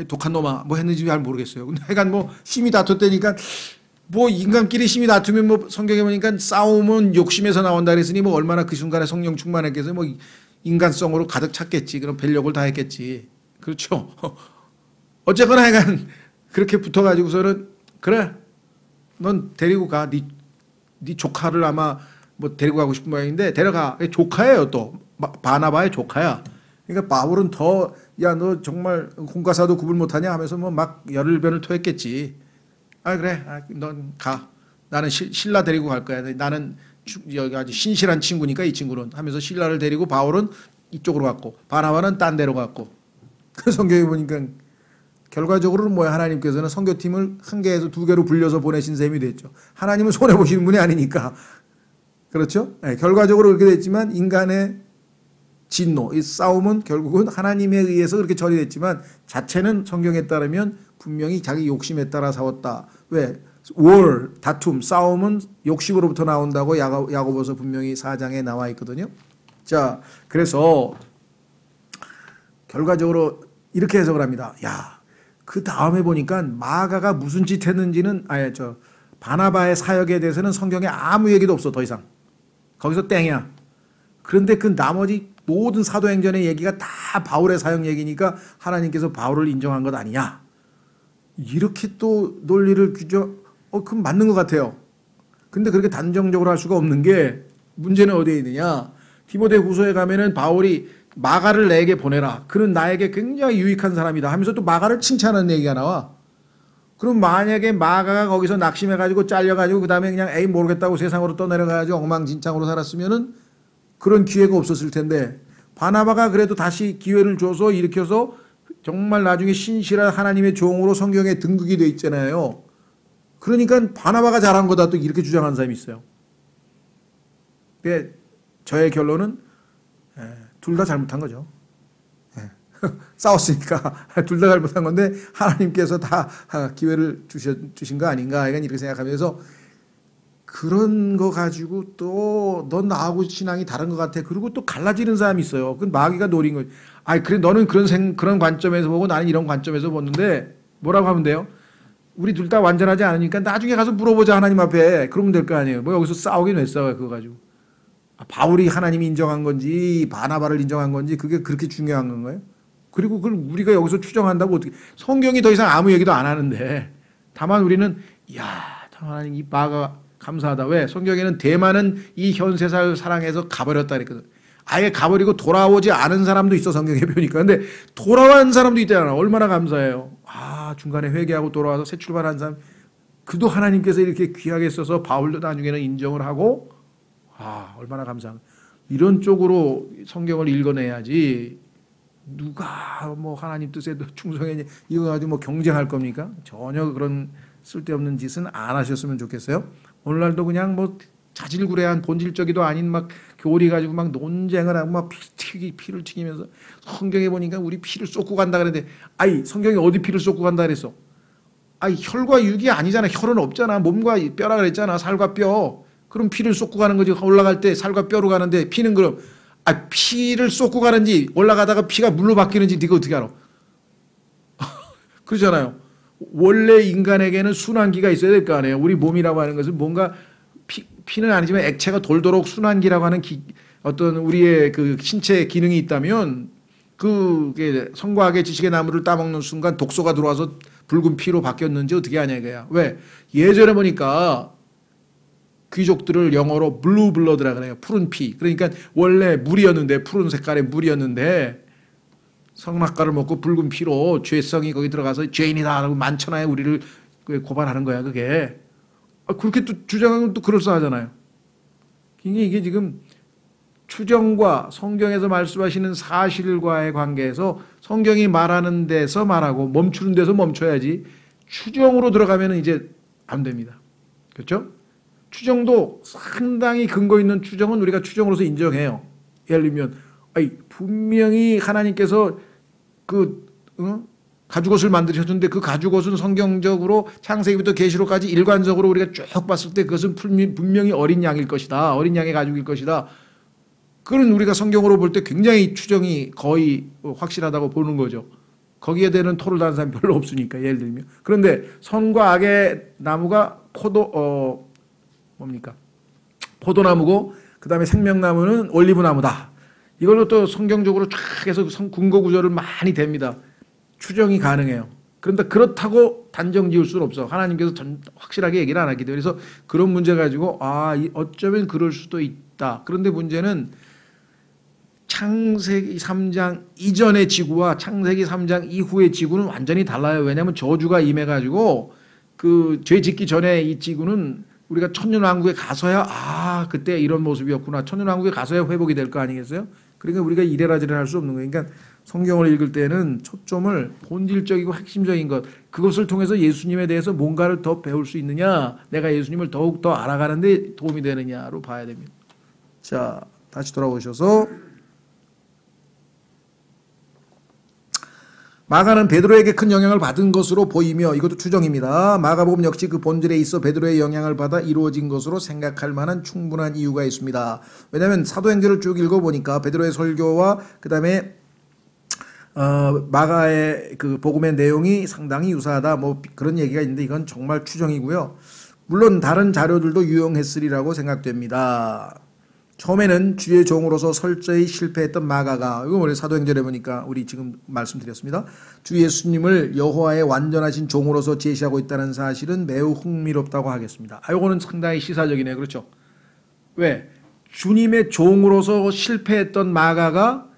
독한 놈아. 뭐 했는지 잘 모르겠어요. 근데 하여간 뭐 심히 다퉜다니까, 뭐 인간끼리 심히 다투면 뭐 성경에 보니까 싸움은 욕심에서 나온다 그랬으니 뭐 얼마나 그 순간에 성령 충만했겠어요. 뭐 인간성으로 가득 찼겠지. 그럼 벨력을 다 했겠지. 그렇죠. 어쨌거나 하여간 그렇게 붙어가지고서는 그래, 넌 데리고 가. 네 조카를 아마 뭐 데리고 가고 싶은 모양인데 데려가. 조카예요. 또 바나바의 조카야. 그러니까 바울은 더 야, 너 정말 공과사도 구분 못하냐 하면서 뭐 막 열변을 토했겠지. 아, 그래, 넌 가. 나는 신라 데리고 갈 거야. 나는 여기 아주 신실한 친구니까 이 친구는 하면서 신라를 데리고 바울은 이쪽으로 갔고 바나바는 딴 데로 갔고. 그 성경에 보니까 결과적으로는 뭐야, 하나님께서는 선교팀을 한 개에서 두 개로 불려서 보내신 셈이 됐죠. 하나님은 손해 보시는 분이 아니니까. 그렇죠? 네, 결과적으로 그렇게 됐지만 인간의 진노, 이 싸움은 결국은 하나님에 의해서 그렇게 처리됐지만 자체는 성경에 따르면 분명히 자기 욕심에 따라 싸웠다. 왜? 다툼, 싸움은 욕심으로부터 나온다고 야고보서 분명히 4장에 나와 있거든요. 자, 그래서 결과적으로 이렇게 해석을 합니다. 야, 그 다음에 보니까 마가가 무슨 짓 했는지는 바나바의 사역에 대해서는 성경에 아무 얘기도 없어. 더 이상 거기서 땡이야. 그런데 그 나머지 모든 사도행전의 얘기가 다 바울의 사역 얘기니까 하나님께서 바울을 인정한 것 아니냐, 이렇게 또 논리를 그건 맞는 것 같아요. 근데 그렇게 단정적으로 할 수가 없는 게, 문제는 어디에 있느냐, 디모데후서에 가면은 바울이 마가를 내게 보내라. 그는 나에게 굉장히 유익한 사람이다 하면서 또 마가를 칭찬하는 얘기가 나와. 그럼 만약에 마가가 거기서 낙심해가지고 잘려가지고 그 다음에 그냥 에이 모르겠다고 세상으로 떠내려가지고 엉망진창으로 살았으면은 그런 기회가 없었을 텐데, 바나바가 그래도 다시 기회를 줘서 일으켜서 정말 나중에 신실한 하나님의 종으로 성경에 등극이 돼 있잖아요. 그러니까 바나바가 잘한 거다 또 이렇게 주장하는 사람이 있어요. 근데 저의 결론은 둘 다 잘못한 거죠. 싸웠으니까 둘 다 잘못한 건데 하나님께서 다 기회를 주신 거 아닌가, 이렇게 생각하면서 그런 거 가지고 또 넌 나하고 신앙이 다른 것 같아. 그리고 또 갈라지는 사람이 있어요. 그건 마귀가 노린 거예요. 그래, 너는 그런 관점에서 보고 나는 이런 관점에서 보는데 뭐라고 하면 돼요? 우리 둘 다 완전하지 않으니까 나중에 가서 물어보자, 하나님 앞에. 그러면 될 거 아니에요. 뭐 여기서 싸우긴 왜 싸워요, 그거 가지고. 바울이 하나님이 인정한 건지 바나바를 인정한 건지 그게 그렇게 중요한 건가요? 그리고 그걸 우리가 여기서 추정한다고 어떻게, 성경이 더 이상 아무 얘기도 안 하는데, 다만 우리는 참 하나님 이 마가 감사하다. 왜? 성경에는 대만은 이 현세사를 사랑해서 가버렸다 그랬거든. 아예 가버리고 돌아오지 않은 사람도 있어, 성경에 보니까. 근데 돌아온 사람도 있잖아. 얼마나 감사해요. 중간에 회개하고 돌아와서 새 출발한 사람, 그도 하나님께서 이렇게 귀하게 써서 바울도 나중에는 인정을 하고, 얼마나 감사한. 이런 쪽으로 성경을 읽어내야지. 누가 뭐 하나님 뜻에 충성했니 이거 가지고 뭐 경쟁할 겁니까? 전혀 그런 쓸데없는 짓은 안 하셨으면 좋겠어요. 오늘날도 그냥 뭐 자질구레한 본질적이도 아닌 막 교리 가지고 막 논쟁을 하고 막 피를 튀기면서 성경에 보니까 우리 피를 쏟고 간다 그랬는데 아이 성경이 어디 피를 쏟고 간다 그랬어? 아이 혈과 육이 아니잖아. 혈은 없잖아. 몸과 뼈라 그랬잖아. 살과 뼈. 그럼 피를 쏟고 가는 거지. 올라갈 때 살과 뼈로 가는데 피는 그럼 피를 쏟고 가는지 올라가다가 피가 물로 바뀌는지 네가 어떻게 알아? 그러잖아요. 원래 인간에게는 순환기가 있어야 될 거 아니에요. 우리 몸이라고 하는 것은 뭔가 피는 아니지만 액체가 돌도록 순환기라고 하는 어떤 우리의 그 신체 기능이 있다면 그게 성과학의 지식의 나무를 따먹는 순간 독소가 들어와서 붉은 피로 바뀌었는지 어떻게 아냐 이거야. 왜? 예전에 보니까 귀족들을 영어로 블루 블러드라 그래요. 푸른 피. 그러니까 원래 물이었는데 푸른 색깔의 물이었는데 성낙가를 먹고 붉은 피로 죄성이 거기 들어가서 죄인이다라고 만천하에 우리를 고발하는 거야 그게. 그렇게 또 주장하면 또 그럴싸하잖아요. 이게 지금 추정과 성경에서 말씀하시는 사실과의 관계에서 성경이 말하는 데서 말하고 멈추는 데서 멈춰야지 추정으로 들어가면 이제 안 됩니다. 그렇죠? 추정도 상당히 근거 있는 추정은 우리가 추정으로서 인정해요. 예를 들면 분명히 하나님께서 가죽옷을 만드셨는데 그 가죽옷은 성경적으로 창세기부터 계시록까지 일관적으로 우리가 쭉 봤을 때 그것은 분명히 어린 양일 것이다. 어린 양의 가죽일 것이다. 그건 우리가 성경으로 볼 때 굉장히 추정이 거의 확실하다고 보는 거죠. 거기에 대한 토를 다는 사람이 별로 없으니까 예를 들면. 그런데 선과 악의 나무가 포도나무고 그다음에 생명나무는 올리브나무다. 이걸로 또 성경적으로 쫙 해서 근거 구절을 많이 댑니다. 추정이 가능해요. 그런데 그렇다고 단정 지을 수는 없어. 하나님께서 확실하게 얘기를 안 하기 때문에. 그래서 그런 문제 가지고 어쩌면 그럴 수도 있다. 그런데 문제는 창세기 3장 이전의 지구와 창세기 3장 이후의 지구는 완전히 달라요. 왜냐하면 저주가 임해가지고 그 죄 짓기 전에 이 지구는 우리가 천년왕국에 가서야 그때 이런 모습이었구나. 천년왕국에 가서야 회복이 될 거 아니겠어요? 그러니까 우리가 이래라 저래라 할 수 없는 거예요. 그러니까 성경을 읽을 때는 초점을 본질적이고 핵심적인 것 그것을 통해서 예수님에 대해서 뭔가를 더 배울 수 있느냐 내가 예수님을 더욱 더 알아가는 데 도움이 되느냐로 봐야 됩니다. 자 다시 돌아오셔서 마가는 베드로에게 큰 영향을 받은 것으로 보이며 이것도 추정입니다. 마가복음 역시 그 본질에 있어 베드로의 영향을 받아 이루어진 것으로 생각할 만한 충분한 이유가 있습니다. 왜냐하면 사도행전을 쭉 읽어보니까 베드로의 설교와 그 다음에 마가의 그 복음의 내용이 상당히 유사하다 뭐 그런 얘기가 있는데 이건 정말 추정이고요. 물론 다른 자료들도 유용했으리라고 생각됩니다. 처음에는 주의 종으로서 철저히 실패했던 마가가 이거 우리 사도행전에 보니까 우리 지금 말씀드렸습니다. 주 예수님을 여호와의 완전하신 종으로서 제시하고 있다는 사실은 매우 흥미롭다고 하겠습니다. 이거는 상당히 시사적이네요. 그렇죠? 왜? 주님의 종으로서 실패했던 마가가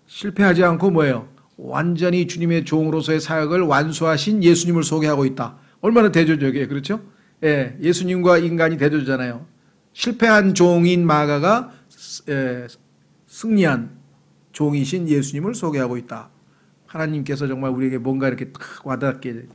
실패하지 않고 뭐예요? 완전히 주님의 종으로서의 사역을 완수하신 예수님을 소개하고 있다. 얼마나 대조적이에요. 그렇죠? 예, 예수님과 인간이 대조잖아요. 실패한 종인 마가가 승리한 종이신 예수님을 소개하고 있다. 하나님께서 정말 우리에게 뭔가 이렇게 탁 와닿게.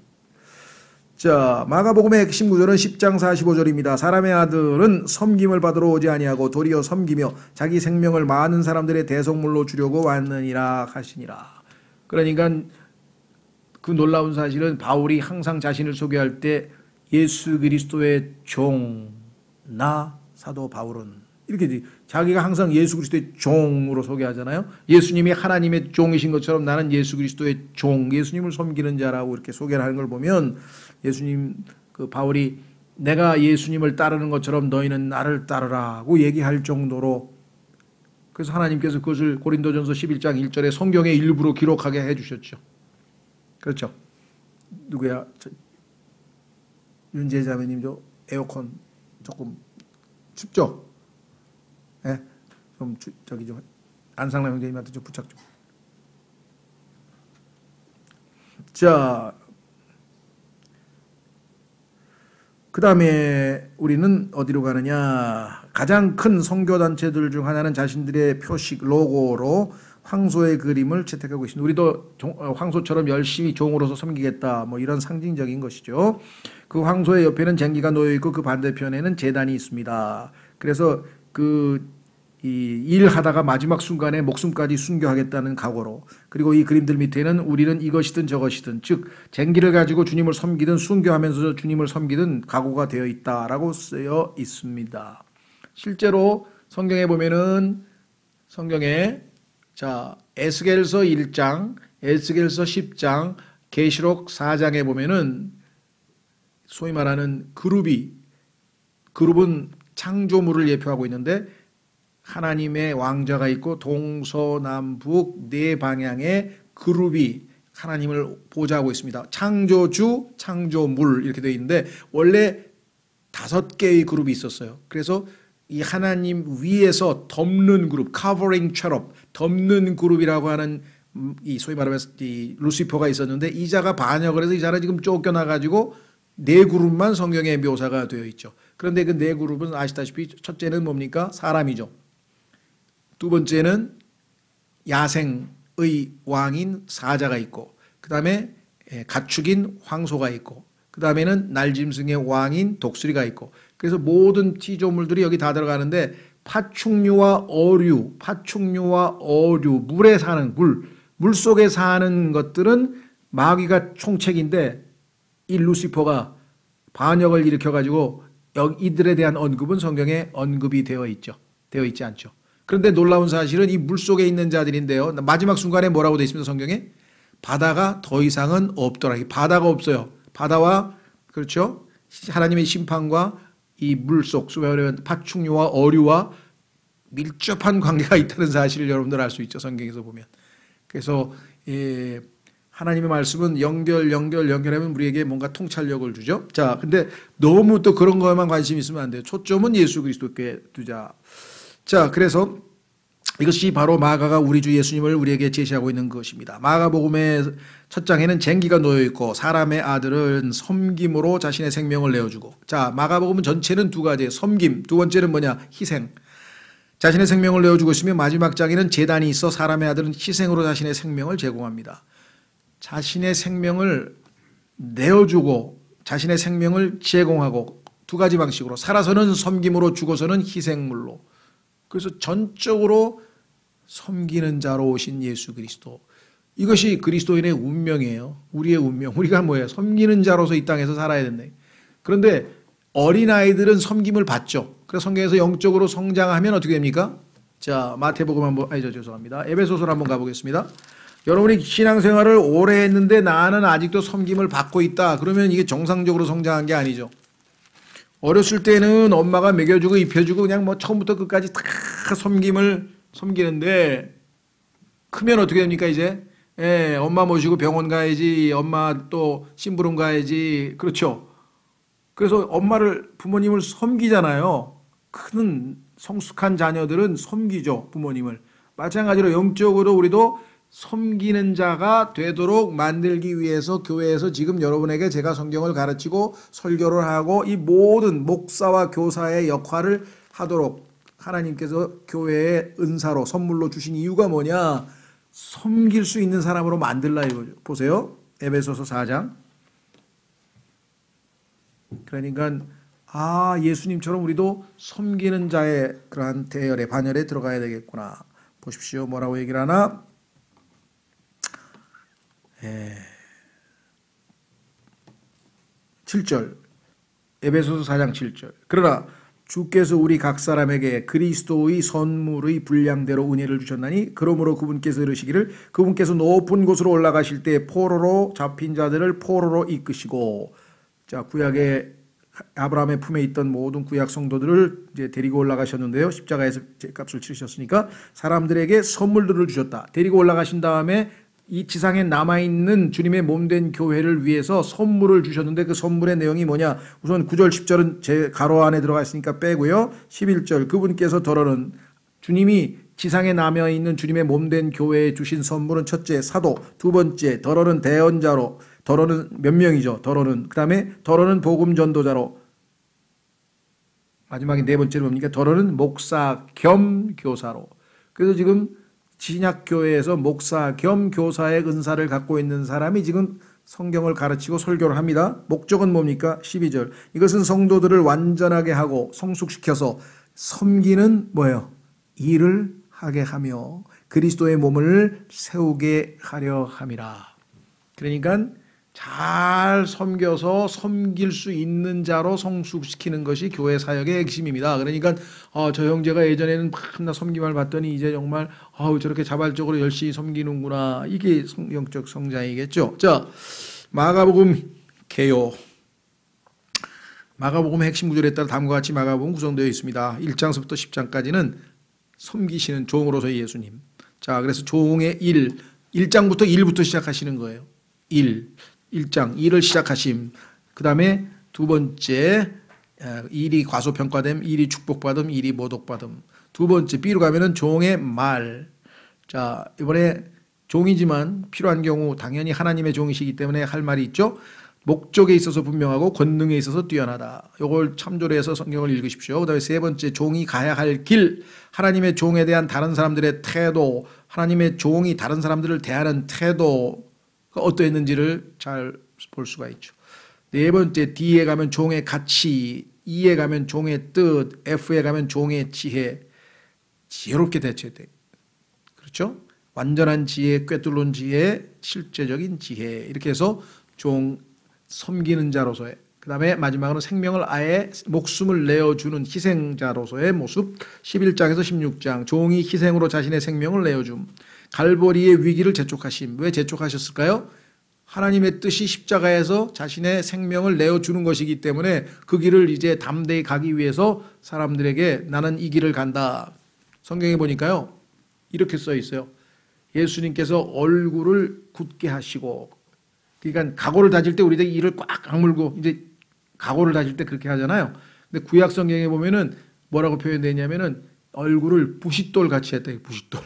자, 마가복음의 핵심 구절은 10장 45절입니다. 사람의 아들은 섬김을 받으러 오지 아니하고 도리어 섬기며 자기 생명을 많은 사람들의 대속물로 주려고 왔느니라 하시니라. 그러니까 그 놀라운 사실은 바울이 항상 자신을 소개할 때 예수 그리스도의 종, 나 사도 바울은 이렇게 자기가 항상 예수 그리스도의 종으로 소개하잖아요. 예수님이 하나님의 종이신 것처럼 나는 예수 그리스도의 종, 예수님을 섬기는 자라고 이렇게 소개를 하는 걸 보면 예수님 그 바울이 내가 예수님을 따르는 것처럼 너희는 나를 따르라고 얘기할 정도로 그래서 하나님께서 그것을 고린도전서 11장 1절에 성경의 일부로 기록하게 해주셨죠. 그렇죠. 누구야? 윤재 자매님도 에어컨 조금 춥죠? 예? 좀 저기 좀 안상남 형제님한테 좀 부탁 좀. 자, 그 다음에 우리는 어디로 가느냐? 가장 큰 선교단체들 중 하나는 자신들의 표식 로고로 황소의 그림을 채택하고 있습니다. 우리도 황소처럼 열심히 종으로서 섬기겠다. 뭐 이런 상징적인 것이죠. 그 황소의 옆에는 쟁기가 놓여 있고 그 반대편에는 제단이 있습니다. 그래서 이 일하다가 마지막 순간에 목숨까지 순교하겠다는 각오로, 그리고 이 그림들 밑에는 우리는 이것이든 저것이든, 즉 쟁기를 가지고 주님을 섬기든 순교하면서 주님을 섬기든 각오가 되어 있다라고 쓰여 있습니다. 실제로 성경에 보면은 에스겔서 1장, 에스겔서 10장, 계시록 4장에 보면은 소위 말하는 그룹은 창조물을 예표하고 있는데 하나님의 왕좌가 있고 동서남북 네 방향의 그룹이 하나님을 보좌하고 있습니다. 창조주, 창조물 이렇게 되어 있는데 원래 5개의 그룹이 있었어요. 그래서 이 하나님 위에서 덮는 그룹, covering cherub, 덮는 그룹이라고 하는 이 소위 말하면 이 루시퍼가 있었는데 이 자가 반역을 해서 이 자는 지금 쫓겨나가지고 4그룹만 성경에 묘사가 되어 있죠. 그런데 그 4그룹은 아시다시피 첫째는 뭡니까? 사람이죠. 두 번째는 야생의 왕인 사자가 있고, 그 다음에 가축인 황소가 있고, 그 다음에는 날짐승의 왕인 독수리가 있고, 그래서 모든 피조물들이 여기 다 들어가는데 파충류와 어류, 물에 사는 물 속에 사는 것들은 마귀가 총책인데 이 루시퍼가 반역을 일으켜가지고 이들에 대한 언급은 성경에 언급이 되어 있지 않죠. 그런데 놀라운 사실은 이 물속에 있는 자들인데요. 마지막 순간에 뭐라고 되어 있습니다. 성경에 바다가 더 이상은 없더라. 바다가 없어요. 바다와 그렇죠. 하나님의 심판과 이 물속 파충류와 어류와 밀접한 관계가 있다는 사실을 여러분들 알 수 있죠. 성경에서 보면. 그래서 하나님의 말씀은 연결하면 우리에게 뭔가 통찰력을 주죠. 자, 근데 너무 또 그런 거에만 관심이 있으면 안 돼요. 초점은 예수 그리스도께 두자. 자, 그래서 이것이 바로 마가가 우리 주 예수님을 우리에게 제시하고 있는 것입니다. 마가복음의 첫 장에는 쟁기가 놓여 있고 사람의 아들은 섬김으로 자신의 생명을 내어주고. 자, 마가복음은 전체는 2가지예요. 섬김. 두 번째는 뭐냐? 희생. 자신의 생명을 내어주고 있으며 마지막 장에는 제단이 있어 사람의 아들은 희생으로 자신의 생명을 제공합니다. 자신의 생명을 내어주고 자신의 생명을 제공하고 2가지 방식으로 살아서는 섬김으로 죽어서는 희생물로. 그래서 전적으로 섬기는 자로 오신 예수 그리스도. 이것이 그리스도인의 운명이에요. 우리의 운명. 우리가 뭐예요? 섬기는 자로서 이 땅에서 살아야 된다. 그런데 어린아이들은 섬김을 받죠. 그래서 성경에서 영적으로 성장하면 어떻게 됩니까? 자, 마태복음 한번, 죄송합니다. 에베소서로 한번 가보겠습니다. 여러분이 신앙생활을 오래 했는데 나는 아직도 섬김을 받고 있다. 그러면 이게 정상적으로 성장한 게 아니죠. 어렸을 때는 엄마가 먹여주고 입혀주고 그냥 뭐 처음부터 끝까지 다 섬기는데 크면 어떻게 됩니까 이제? 엄마 모시고 병원 가야지, 엄마 또 심부름 가야지, 그렇죠? 그래서 부모님을 섬기잖아요. 큰 성숙한 자녀들은 섬기죠, 부모님을. 마찬가지로 영적으로 우리도 섬기는 자가 되도록 만들기 위해서 교회에서 지금 여러분에게 제가 성경을 가르치고 설교를 하고 이 모든 목사와 교사의 역할을 하도록 하나님께서 교회의 은사로 선물로 주신 이유가 뭐냐? 섬길 수 있는 사람으로 만들라 이거죠. 보세요. 에베소서 4장. 그러니까 예수님처럼 우리도 섬기는 자의 그러한 대열에 반열에 들어가야 되겠구나. 보십시오. 뭐라고 얘기를 하나? 7절. 에베소서 4장 7절. 그러나 주께서 우리 각 사람에게 그리스도의 선물의 분량대로 은혜를 주셨나니 그러므로 그분께서 이르시기를 그분께서 높은 곳으로 올라가실 때 포로로 잡힌 자들을 포로로 이끄시고. 자, 구약의 아브라함의 품에 있던 모든 구약 성도들을 이제 데리고 올라가셨는데요. 십자가에서 값을 치르셨으니까 사람들에게 선물들을 주셨다. 데리고 올라가신 다음에 이 지상에 남아있는 주님의 몸된 교회를 위해서 선물을 주셨는데 그 선물의 내용이 뭐냐? 우선 9절 10절은 제 가로 안에 들어가 있으니까 빼고요. 11절 그분께서 더러는 주님이 지상에 남아있는 주님의 몸된 교회에 주신 선물은 첫째 사도, 두 번째 더러는 대언자로. 더러는 몇 명이죠? 더러는. 그 다음에 더러는 복음 전도자로. 마지막에 네 번째로 뭡니까? 더러는 목사 겸 교사로. 그래서 지금 신약교회에서 목사 겸 교사의 은사를 갖고 있는 사람이 지금 성경을 가르치고 설교를 합니다. 목적은 뭡니까? 12절. 이것은 성도들을 완전하게 하고 성숙시켜서 섬기는 뭐예요? 일을 하게 하며 그리스도의 몸을 세우게 하려 함이라. 그러니까 잘 섬겨서 섬길 수 있는 자로 성숙시키는 것이 교회 사역의 핵심입니다. 그러니까 저 형제가 예전에는 나 섬김을 받더니 이제 정말 저렇게 자발적으로 열심히 섬기는구나. 이게 영적 성장이겠죠. 자, 마가복음 개요. 마가복음의 핵심 구절에 따라 다음과 같이 마가복음 구성되어 있습니다. 1장서부터 10장까지는 섬기시는 종으로서의 예수님. 자, 그래서 종의 1장부터 1부터 시작하시는 거예요. 1장 1을 시작하심. 그 다음에 두 번째 1이 과소평가됨, 1이 축복받음, 1이 모독받음. 두 번째 B로 가면은 종의 말. 자, 이번에 종이지만 필요한 경우 당연히 하나님의 종이시기 때문에 할 말이 있죠. 목적에 있어서 분명하고 권능에 있어서 뛰어나다. 이걸 참조를 해서 성경을 읽으십시오. 그 다음에 세 번째 종이 가야 할 길. 하나님의 종에 대한 다른 사람들의 태도. 하나님의 종이 다른 사람들을 대하는 태도. 어떠했는지를 잘 볼 수가 있죠. 네 번째 D에 가면 종의 가치, E에 가면 종의 뜻, F에 가면 종의 지혜. 지혜롭게 대처돼. 그렇죠? 완전한 지혜, 꿰뚫는 지혜, 실제적인 지혜. 이렇게 해서 종 섬기는 자로서의, 그 다음에 마지막으로 생명을 아예 목숨을 내어주는 희생자로서의 모습. 11장에서 16장 종이 희생으로 자신의 생명을 내어줌. 갈보리의 위기를 재촉하심. 왜 재촉하셨을까요? 하나님의 뜻이 십자가에서 자신의 생명을 내어주는 것이기 때문에 그 길을 이제 담대히 가기 위해서 사람들에게 나는 이 길을 간다. 성경에 보니까요 이렇게 써 있어요. 예수님께서 얼굴을 굳게 하시고, 그러니까 각오를 다질 때 우리들이 이를 꽉 악물고 이제 각오를 다질 때 그렇게 하잖아요. 근데 구약 성경에 보면은 뭐라고 표현되어 있냐면은 얼굴을 부싯돌 같이 했다. 부싯돌.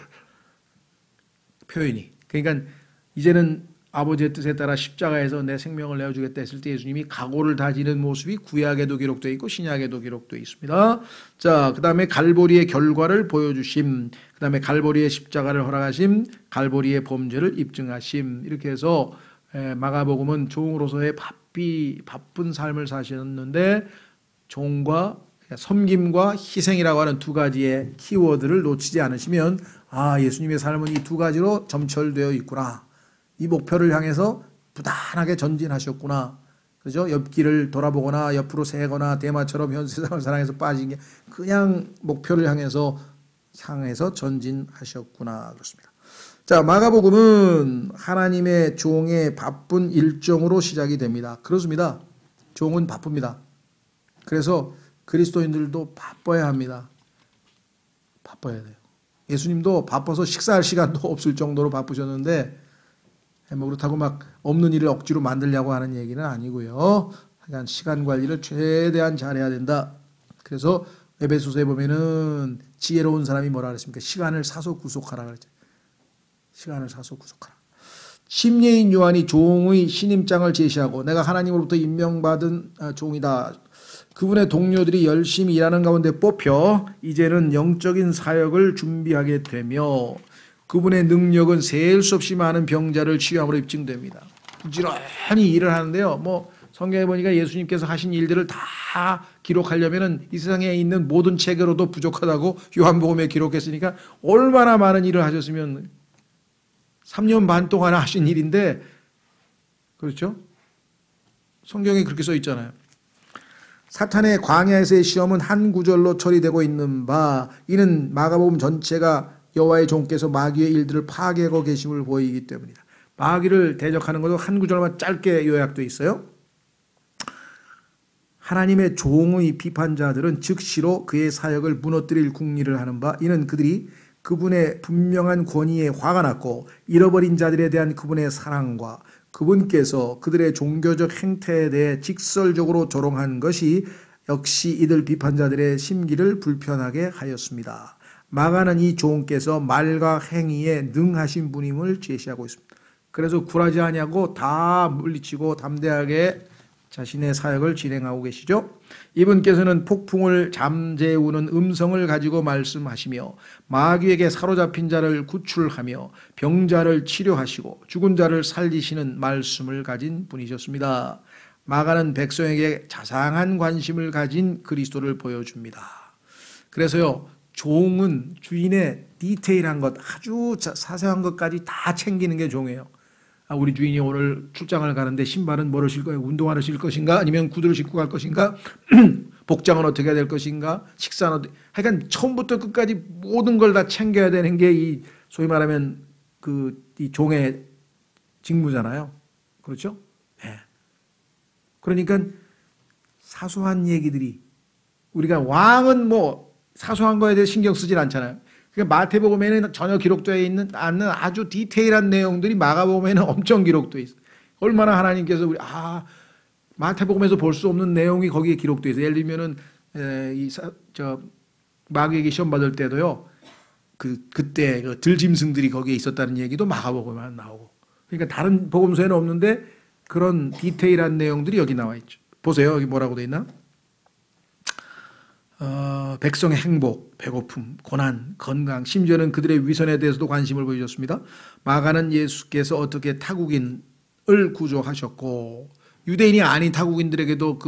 표현이. 그러니까 이제는 아버지의 뜻에 따라 십자가에서 내 생명을 내어주겠다 했을 때 예수님이 각오를 다지는 모습이 구약에도 기록되어 있고 신약에도 기록되어 있습니다. 자, 그 다음에 갈보리의 결과를 보여주심. 그 다음에 갈보리의 십자가를 허락하심. 갈보리의 범죄를 입증하심. 이렇게 해서 마가복음은 종으로서의 바쁜 삶을 사셨는데 종과 섬김과 희생이라고 하는 두 가지의 키워드를 놓치지 않으시면 예수님의 삶은 이 두 가지로 점철되어 있구나. 이 목표를 향해서 부단하게 전진하셨구나. 그죠? 옆길을 돌아보거나 옆으로 새거나 대마처럼 현 세상을 사랑해서 빠진 게 그냥 목표를 향해서 전진하셨구나. 그렇습니다. 자, 마가복음은 하나님의 종의 바쁜 일정으로 시작이 됩니다. 그렇습니다. 종은 바쁩니다. 그래서 그리스도인들도 바빠야 합니다. 바빠야 돼요. 예수님도 바빠서 식사할 시간도 없을 정도로 바쁘셨는데 그렇다고 막 없는 일을 억지로 만들려고 하는 얘기는 아니고요. 그러니까 시간 관리를 최대한 잘해야 된다. 그래서 에베소서에 보면은 지혜로운 사람이 뭐라 그랬습니까? 시간을 사서 구속하라 그랬죠. 시간을 사서 구속하라. 심예인 요한이 종의 신임장을 제시하고 내가 하나님으로부터 임명받은 종이다. 그분의 동료들이 열심히 일하는 가운데 뽑혀 이제는 영적인 사역을 준비하게 되며 그분의 능력은 셀 수 없이 많은 병자를 치유함으로 입증됩니다. 부지런히 일을 하는데요. 성경에 보니까 예수님께서 하신 일들을 다 기록하려면은 이 세상에 있는 모든 책으로도 부족하다고 요한복음에 기록했으니까 얼마나 많은 일을 하셨으면 3년 반 동안 하신 일인데, 그렇죠? 성경에 그렇게 써 있잖아요. 사탄의 광야에서의 시험은 한 구절로 처리되고 있는 바 이는 마가복음 전체가 여호와의 종께서 마귀의 일들을 파괴하고 계심을 보이기 때문이다. 마귀를 대적하는 것도 한 구절만 짧게 요약되어 있어요. 하나님의 종의 비판자들은 즉시로 그의 사역을 무너뜨릴 궁리를 하는 바 이는 그들이 그분의 분명한 권위에 화가 났고 잃어버린 자들에 대한 그분의 사랑과 그분께서 그들의 종교적 행태에 대해 직설적으로 조롱한 것이 역시 이들 비판자들의 심기를 불편하게 하였습니다. 마가는 이 종께서 말과 행위에 능하신 분임을 제시하고 있습니다. 그래서 굴하지 아니하고 다 물리치고 담대하게 자신의 사역을 진행하고 계시죠. 이분께서는 폭풍을 잠재우는 음성을 가지고 말씀하시며 마귀에게 사로잡힌 자를 구출하며 병자를 치료하시고 죽은 자를 살리시는 말씀을 가진 분이셨습니다. 마가는 백성에게 자상한 관심을 가진 그리스도를 보여줍니다. 그래서요, 종은 주인의 디테일한 것, 아주 사소한 것까지 다 챙기는 게 종이에요. 우리 주인이 오늘 출장을 가는데 신발은 뭐를 신을 거예요? 운동화를 신을 것인가? 아니면 구두를 신고 갈 것인가? 복장은 어떻게 해야 될 것인가? 식사는 하여간 처음부터 끝까지 모든 걸 다 챙겨야 되는 게 이 소위 말하면 이 종의 직무잖아요. 그렇죠? 네. 그러니까 사소한 얘기들이, 우리가 왕은 뭐 사소한 거에 대해 신경 쓰질 않잖아요. 마태복음에는 전혀 기록되어 있는 않는 아주 디테일한 내용들이 마가복음에는 엄청 기록되어 있어요. 얼마나 하나님께서 마태복음에서 볼 수 없는 내용이 거기에 기록되어 있어요. 예를 들면은 마귀에게 시험 받을 때도요, 그때 들짐승들이 거기에 있었다는 얘기도 마가복음에만 나오고. 그러니까 다른 복음서에는 없는데 그런 디테일한 내용들이 여기 나와 있죠. 보세요. 여기 뭐라고 돼 있나? 백성의 행복, 배고픔, 고난, 건강, 심지어는 그들의 위선에 대해서도 관심을 보여줬습니다. 마가는 예수께서 어떻게 타국인을 구조하셨고 유대인이 아닌 타국인들에게도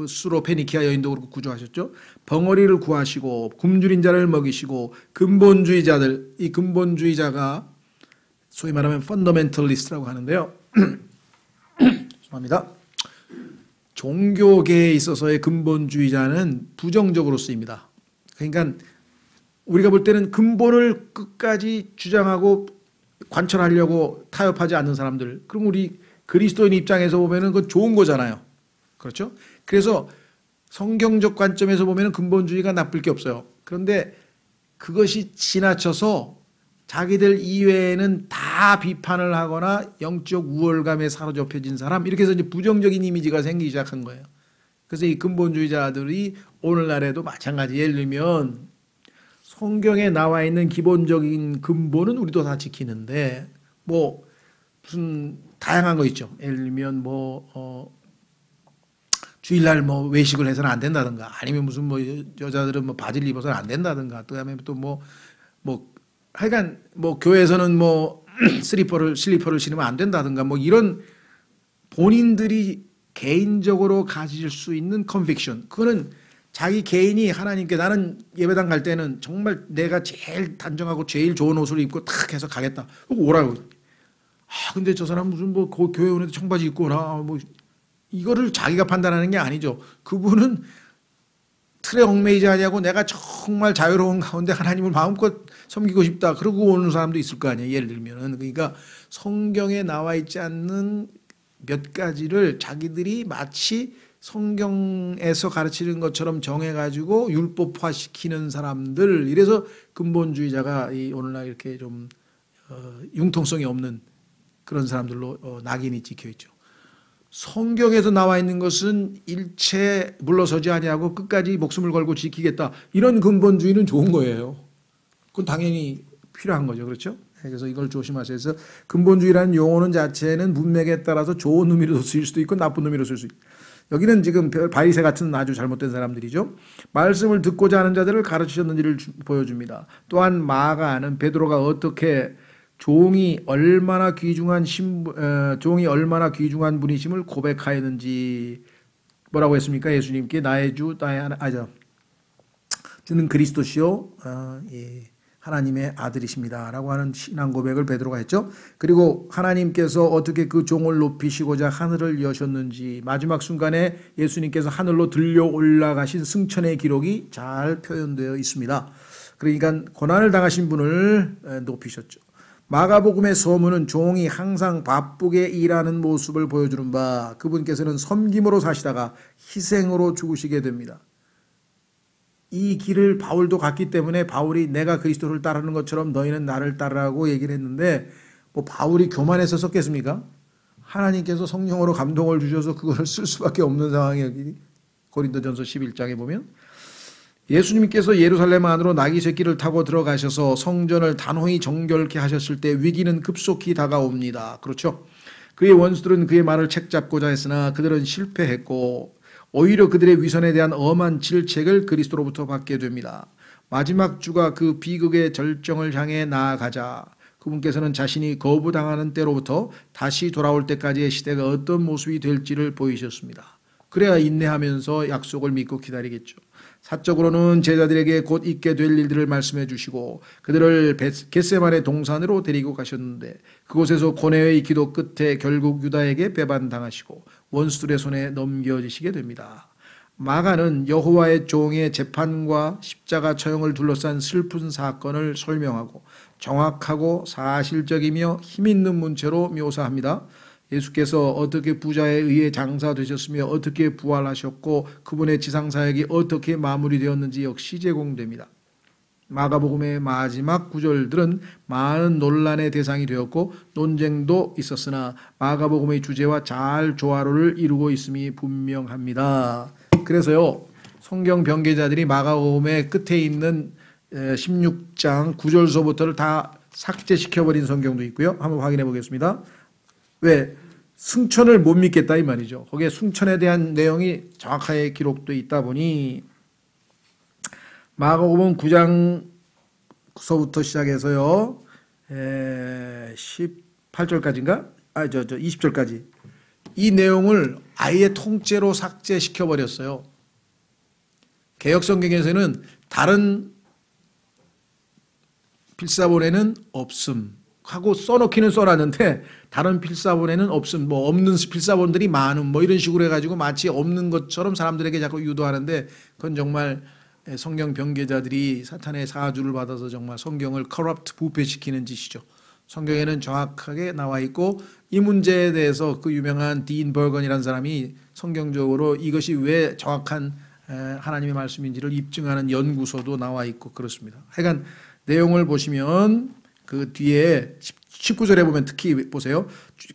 수로 페니키아 여인도 그렇고 구조하셨죠. 벙어리를 구하시고 굶주린 자를 먹이시고 근본주의자들, 이 근본주의자가 소위 말하면 펀더멘털리스트라고 하는데요. 죄송합니다. 종교계에 있어서의 근본주의자는 부정적으로 쓰입니다. 그러니까 우리가 볼 때는 근본을 끝까지 주장하고 관철하려고 타협하지 않는 사람들, 그럼 우리 그리스도인 입장에서 보면은 그건 좋은 거잖아요. 그렇죠? 그래서 성경적 관점에서 보면은 근본주의가 나쁠 게 없어요. 그런데 그것이 지나쳐서 자기들 이외에는 다 비판을 하거나 영적 우월감에 사로잡혀진 사람, 이렇게 해서 이제 부정적인 이미지가 생기기 시작한 거예요. 그래서 이 근본주의자들이 오늘날에도 마찬가지, 예를 들면 성경에 나와 있는 기본적인 근본은 우리도 다 지키는데 뭐 무슨 다양한 거 있죠. 예를 들면 주일날 뭐 외식을 해서는 안 된다든가, 아니면 무슨 뭐 여자들은 뭐 바지를 입어서는 안 된다든가, 또 다음에 또 하여간 뭐 교회에서는 뭐 슬리퍼를 신으면 안 된다든가, 뭐 이런 본인들이 개인적으로 가질 수 있는 컨빅션, 그거는 자기 개인이 하나님께, 나는 예배당 갈 때는 정말 내가 제일 단정하고 제일 좋은 옷을 입고 탁 해서 가겠다, 오라고. 근데 저 사람 무슨 뭐 교회 오는데 청바지 입고 오나, 뭐 이거를 자기가 판단하는 게 아니죠. 그분은 틀에 얽매이지 아니하고 내가 정말 자유로운 가운데 하나님을 마음껏 섬기고 싶다, 그러고 오는 사람도 있을 거 아니에요. 예를 들면은. 그러니까 성경에 나와 있지 않는 몇 가지를 자기들이 마치 성경에서 가르치는 것처럼 정해가지고 율법화시키는 사람들, 이래서 근본주의자가 오늘날 이렇게 좀 융통성이 없는 그런 사람들로 낙인이 찍혀있죠. 성경에서 나와 있는 것은 일체 물러서지 아니하고 끝까지 목숨을 걸고 지키겠다, 이런 근본주의는 좋은 거예요. 그건 당연히 필요한 거죠. 그렇죠? 그래서 이걸 조심하셔야 해서, 근본주의라는 용어는 자체는 문맥에 따라서 좋은 의미로 쓰일 수도 있고 나쁜 의미로 쓸 수 있고, 여기는 지금 바리새 같은 아주 잘못된 사람들이죠. 말씀을 듣고자 하는 자들을 가르치셨는지를 보여줍니다. 또한 마가는 베드로가 어떻게 종이 얼마나 귀중한 분이심을 고백하였는지, 뭐라고 했습니까? 예수님께 나의 주, 주는 그리스도시요, 하나님의 아들이십니다 라고 하는 신앙 고백을 베드로가 했죠. 그리고 하나님께서 어떻게 그 종을 높이시고자 하늘을 여셨는지, 마지막 순간에 예수님께서 하늘로 들려 올라가신 승천의 기록이 잘 표현되어 있습니다. 그러니까 고난을 당하신 분을 높이셨죠. 마가복음의 서문은 종이 항상 바쁘게 일하는 모습을 보여주는 바, 그분께서는 섬김으로 사시다가 희생으로 죽으시게 됩니다. 이 길을 바울도 갔기 때문에 바울이 내가 그리스도를 따르는 것처럼 너희는 나를 따르라고 얘기를 했는데, 뭐 바울이 교만해서 썼겠습니까? 하나님께서 성령으로 감동을 주셔서 그거를 쓸 수밖에 없는 상황이 여기 고린도전서 11장에 보면, 예수님께서 예루살렘 안으로 나귀 새끼를 타고 들어가셔서 성전을 단호히 정결케 하셨을 때 위기는 급속히 다가옵니다. 그렇죠? 그의 원수들은 그의 말을 책잡고자 했으나 그들은 실패했고 오히려 그들의 위선에 대한 엄한 질책을 그리스도로부터 받게 됩니다. 마지막 주가 그 비극의 절정을 향해 나아가자 그분께서는 자신이 거부당하는 때로부터 다시 돌아올 때까지의 시대가 어떤 모습이 될지를 보이셨습니다. 그래야 인내하면서 약속을 믿고 기다리겠죠. 사적으로는 제자들에게 곧 있게 될 일들을 말씀해 주시고 그들을 겟세마네 동산으로 데리고 가셨는데 그곳에서 고뇌의 기도 끝에 결국 유다에게 배반당하시고 원수들의 손에 넘겨지시게 됩니다. 마가는 여호와의 종의 재판과 십자가 처형을 둘러싼 슬픈 사건을 설명하고 정확하고 사실적이며 힘있는 문체로 묘사합니다. 예수께서 어떻게 부자에 의해 장사되셨으며 어떻게 부활하셨고 그분의 지상사역이 어떻게 마무리되었는지 역시 제공됩니다. 마가복음의 마지막 구절들은 많은 논란의 대상이 되었고 논쟁도 있었으나 마가복음의 주제와 잘 조화를 이루고 있음이 분명합니다. 그래서요 성경 변개자들이 마가복음의 끝에 있는 16장 9절서부터를 다 삭제시켜버린 성경도 있고요. 한번 확인해 보겠습니다. 왜? 승천을 못 믿겠다 이 말이죠. 거기에 승천에 대한 내용이 정확하게 기록되어 있다 보니 마가복음 9장서부터 시작해서요 18절까지인가? 20절까지 이 내용을 아예 통째로 삭제시켜 버렸어요. 개역성경에서는 다른 필사본에는 없음 하고 써놓기는 써놨는데 다른 필사본에는 없음, 뭐 없는 필사본들이 많음, 뭐 이런 식으로 해가지고 마치 없는 것처럼 사람들에게 자꾸 유도하는데 그건 정말 성경 변개자들이 사탄의 사주를 받아서 정말 성경을 corrupt 부패시키는 짓이죠. 성경에는 정확하게 나와 있고 이 문제에 대해서 그 유명한 딘 버건이라는 사람이 성경적으로 이것이 왜 정확한 하나님의 말씀인지를 입증하는 연구소도 나와 있고 그렇습니다. 하여간 내용을 보시면 그 뒤에 19절에 보면 특히 보세요.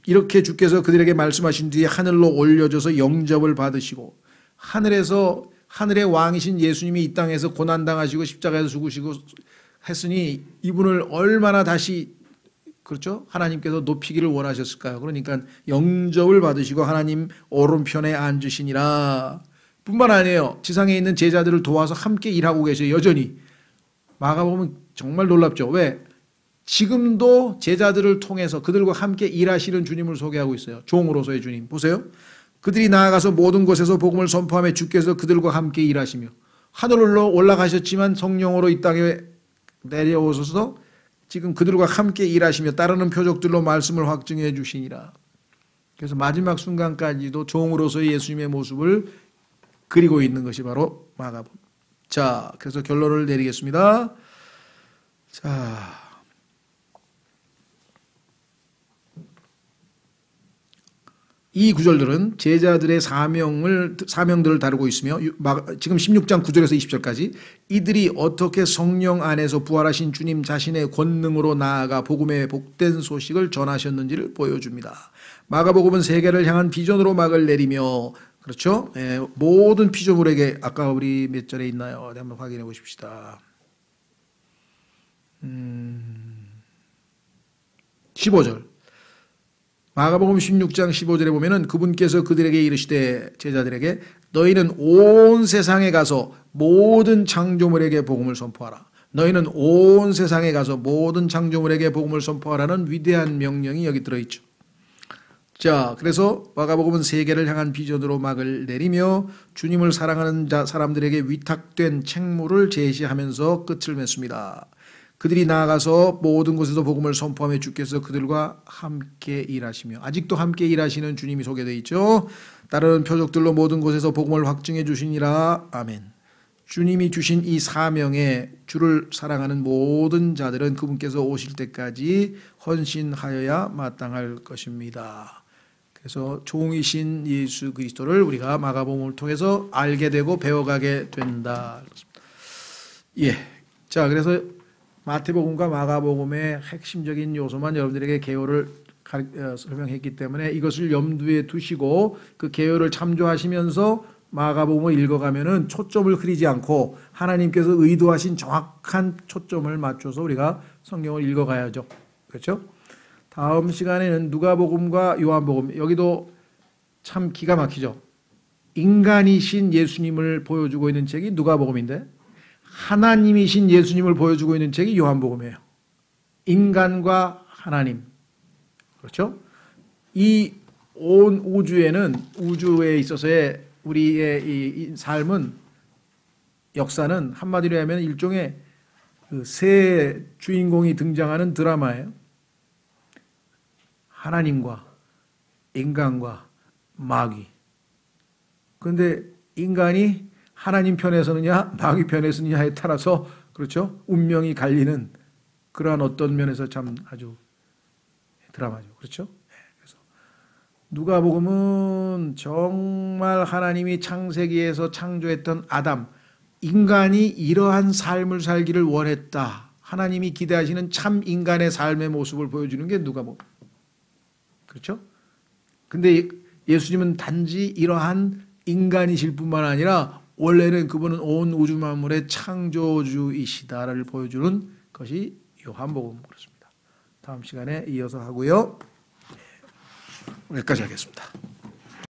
이렇게 주께서 그들에게 말씀하신 뒤에 하늘로 올려져서 영접을 받으시고 하늘의 왕이신 예수님이 이 땅에서 고난당하시고 십자가에서 죽으시고 했으니 이분을 얼마나 다시 그렇죠? 하나님께서 높이기를 원하셨을까요? 그러니까 영접을 받으시고 하나님 오른편에 앉으시니라 뿐만 아니에요. 지상에 있는 제자들을 도와서 함께 일하고 계셔요. 여전히. 마가복음은 정말 놀랍죠. 왜? 지금도 제자들을 통해서 그들과 함께 일하시는 주님을 소개하고 있어요. 종으로서의 주님. 보세요. 그들이 나아가서 모든 곳에서 복음을 선포하며 주께서 그들과 함께 일하시며 하늘로 올라가셨지만 성령으로 이 땅에 내려오셔서 지금 그들과 함께 일하시며 따르는 표적들로 말씀을 확증해 주시니라. 그래서 마지막 순간까지도 종으로서의 예수님의 모습을 그리고 있는 것이 바로 마가복음. 자, 그래서 결론을 내리겠습니다. 자, 이 구절들은 제자들의 사명들을 다루고 있으며 지금 16장 9절에서 20절까지 이들이 어떻게 성령 안에서 부활하신 주님 자신의 권능으로 나아가 복음의 복된 소식을 전하셨는지를 보여줍니다. 마가복음은 세계를 향한 비전으로 막을 내리며 그렇죠? 모든 피조물에게 아까 우리 몇 절에 있나요? 한번 확인해 보십시다. 15절. 마가복음 16장 15절에 보면은 그분께서 그들에게 이르시되 제자들에게 너희는 온 세상에 가서 모든 창조물에게 복음을 선포하라. 너희는 온 세상에 가서 모든 창조물에게 복음을 선포하라는 위대한 명령이 여기 들어있죠. 자, 그래서 마가복음은 세계를 향한 비전으로 막을 내리며 주님을 사랑하는 사람들에게 위탁된 책무를 제시하면서 끝을 맺습니다. 그들이 나아가서 모든 곳에서 복음을 선포하며 주께서 그들과 함께 일하시며 아직도 함께 일하시는 주님이 소개되어 있죠. 따르는 표적들로 모든 곳에서 복음을 확증해 주시니라. 아멘. 주님이 주신 이 사명에 주를 사랑하는 모든 자들은 그분께서 오실 때까지 헌신하여야 마땅할 것입니다. 그래서 종이신 예수 그리스도를 우리가 마가복음을 통해서 알게 되고 배워가게 된다. 예. 자, 그래서 마태복음과 마가복음의 핵심적인 요소만 여러분들에게 개요를 설명했기 때문에 이것을 염두에 두시고 그 개요를 참조하시면서 마가복음을 읽어가면은 초점을 흐리지 않고 하나님께서 의도하신 정확한 초점을 맞춰서 우리가 성경을 읽어가야죠. 그렇죠? 다음 시간에는 누가복음과 요한복음, 여기도 참 기가 막히죠. 인간이신 예수님을 보여주고 있는 책이 누가복음인데 하나님이신 예수님을 보여주고 있는 책이 요한복음이에요. 인간과 하나님. 그렇죠? 이 온 우주에는, 우주에 있어서의 우리의 이 삶은, 역사는 한마디로 하면 일종의 그 새 주인공이 등장하는 드라마예요. 하나님과 인간과 마귀. 그런데 인간이 하나님 편에 서느냐 마귀 편에 서느냐에 따라서, 그렇죠, 운명이 갈리는 그러한 어떤 면에서 참 아주 드라마죠. 그렇죠? 그래서 누가복음은 정말 하나님이 창세기에서 창조했던 아담, 인간이 이러한 삶을 살기를 원했다, 하나님이 기대하시는 참 인간의 삶의 모습을 보여주는 게 누가복음. 그렇죠? 근데 예수님은 단지 이러한 인간이실 뿐만 아니라 원래는 그분은 온 우주 만물의 창조주이시다를 보여주는 것이 요한복음. 그렇습니다. 다음 시간에 이어서 하고요. 여기까지 하겠습니다.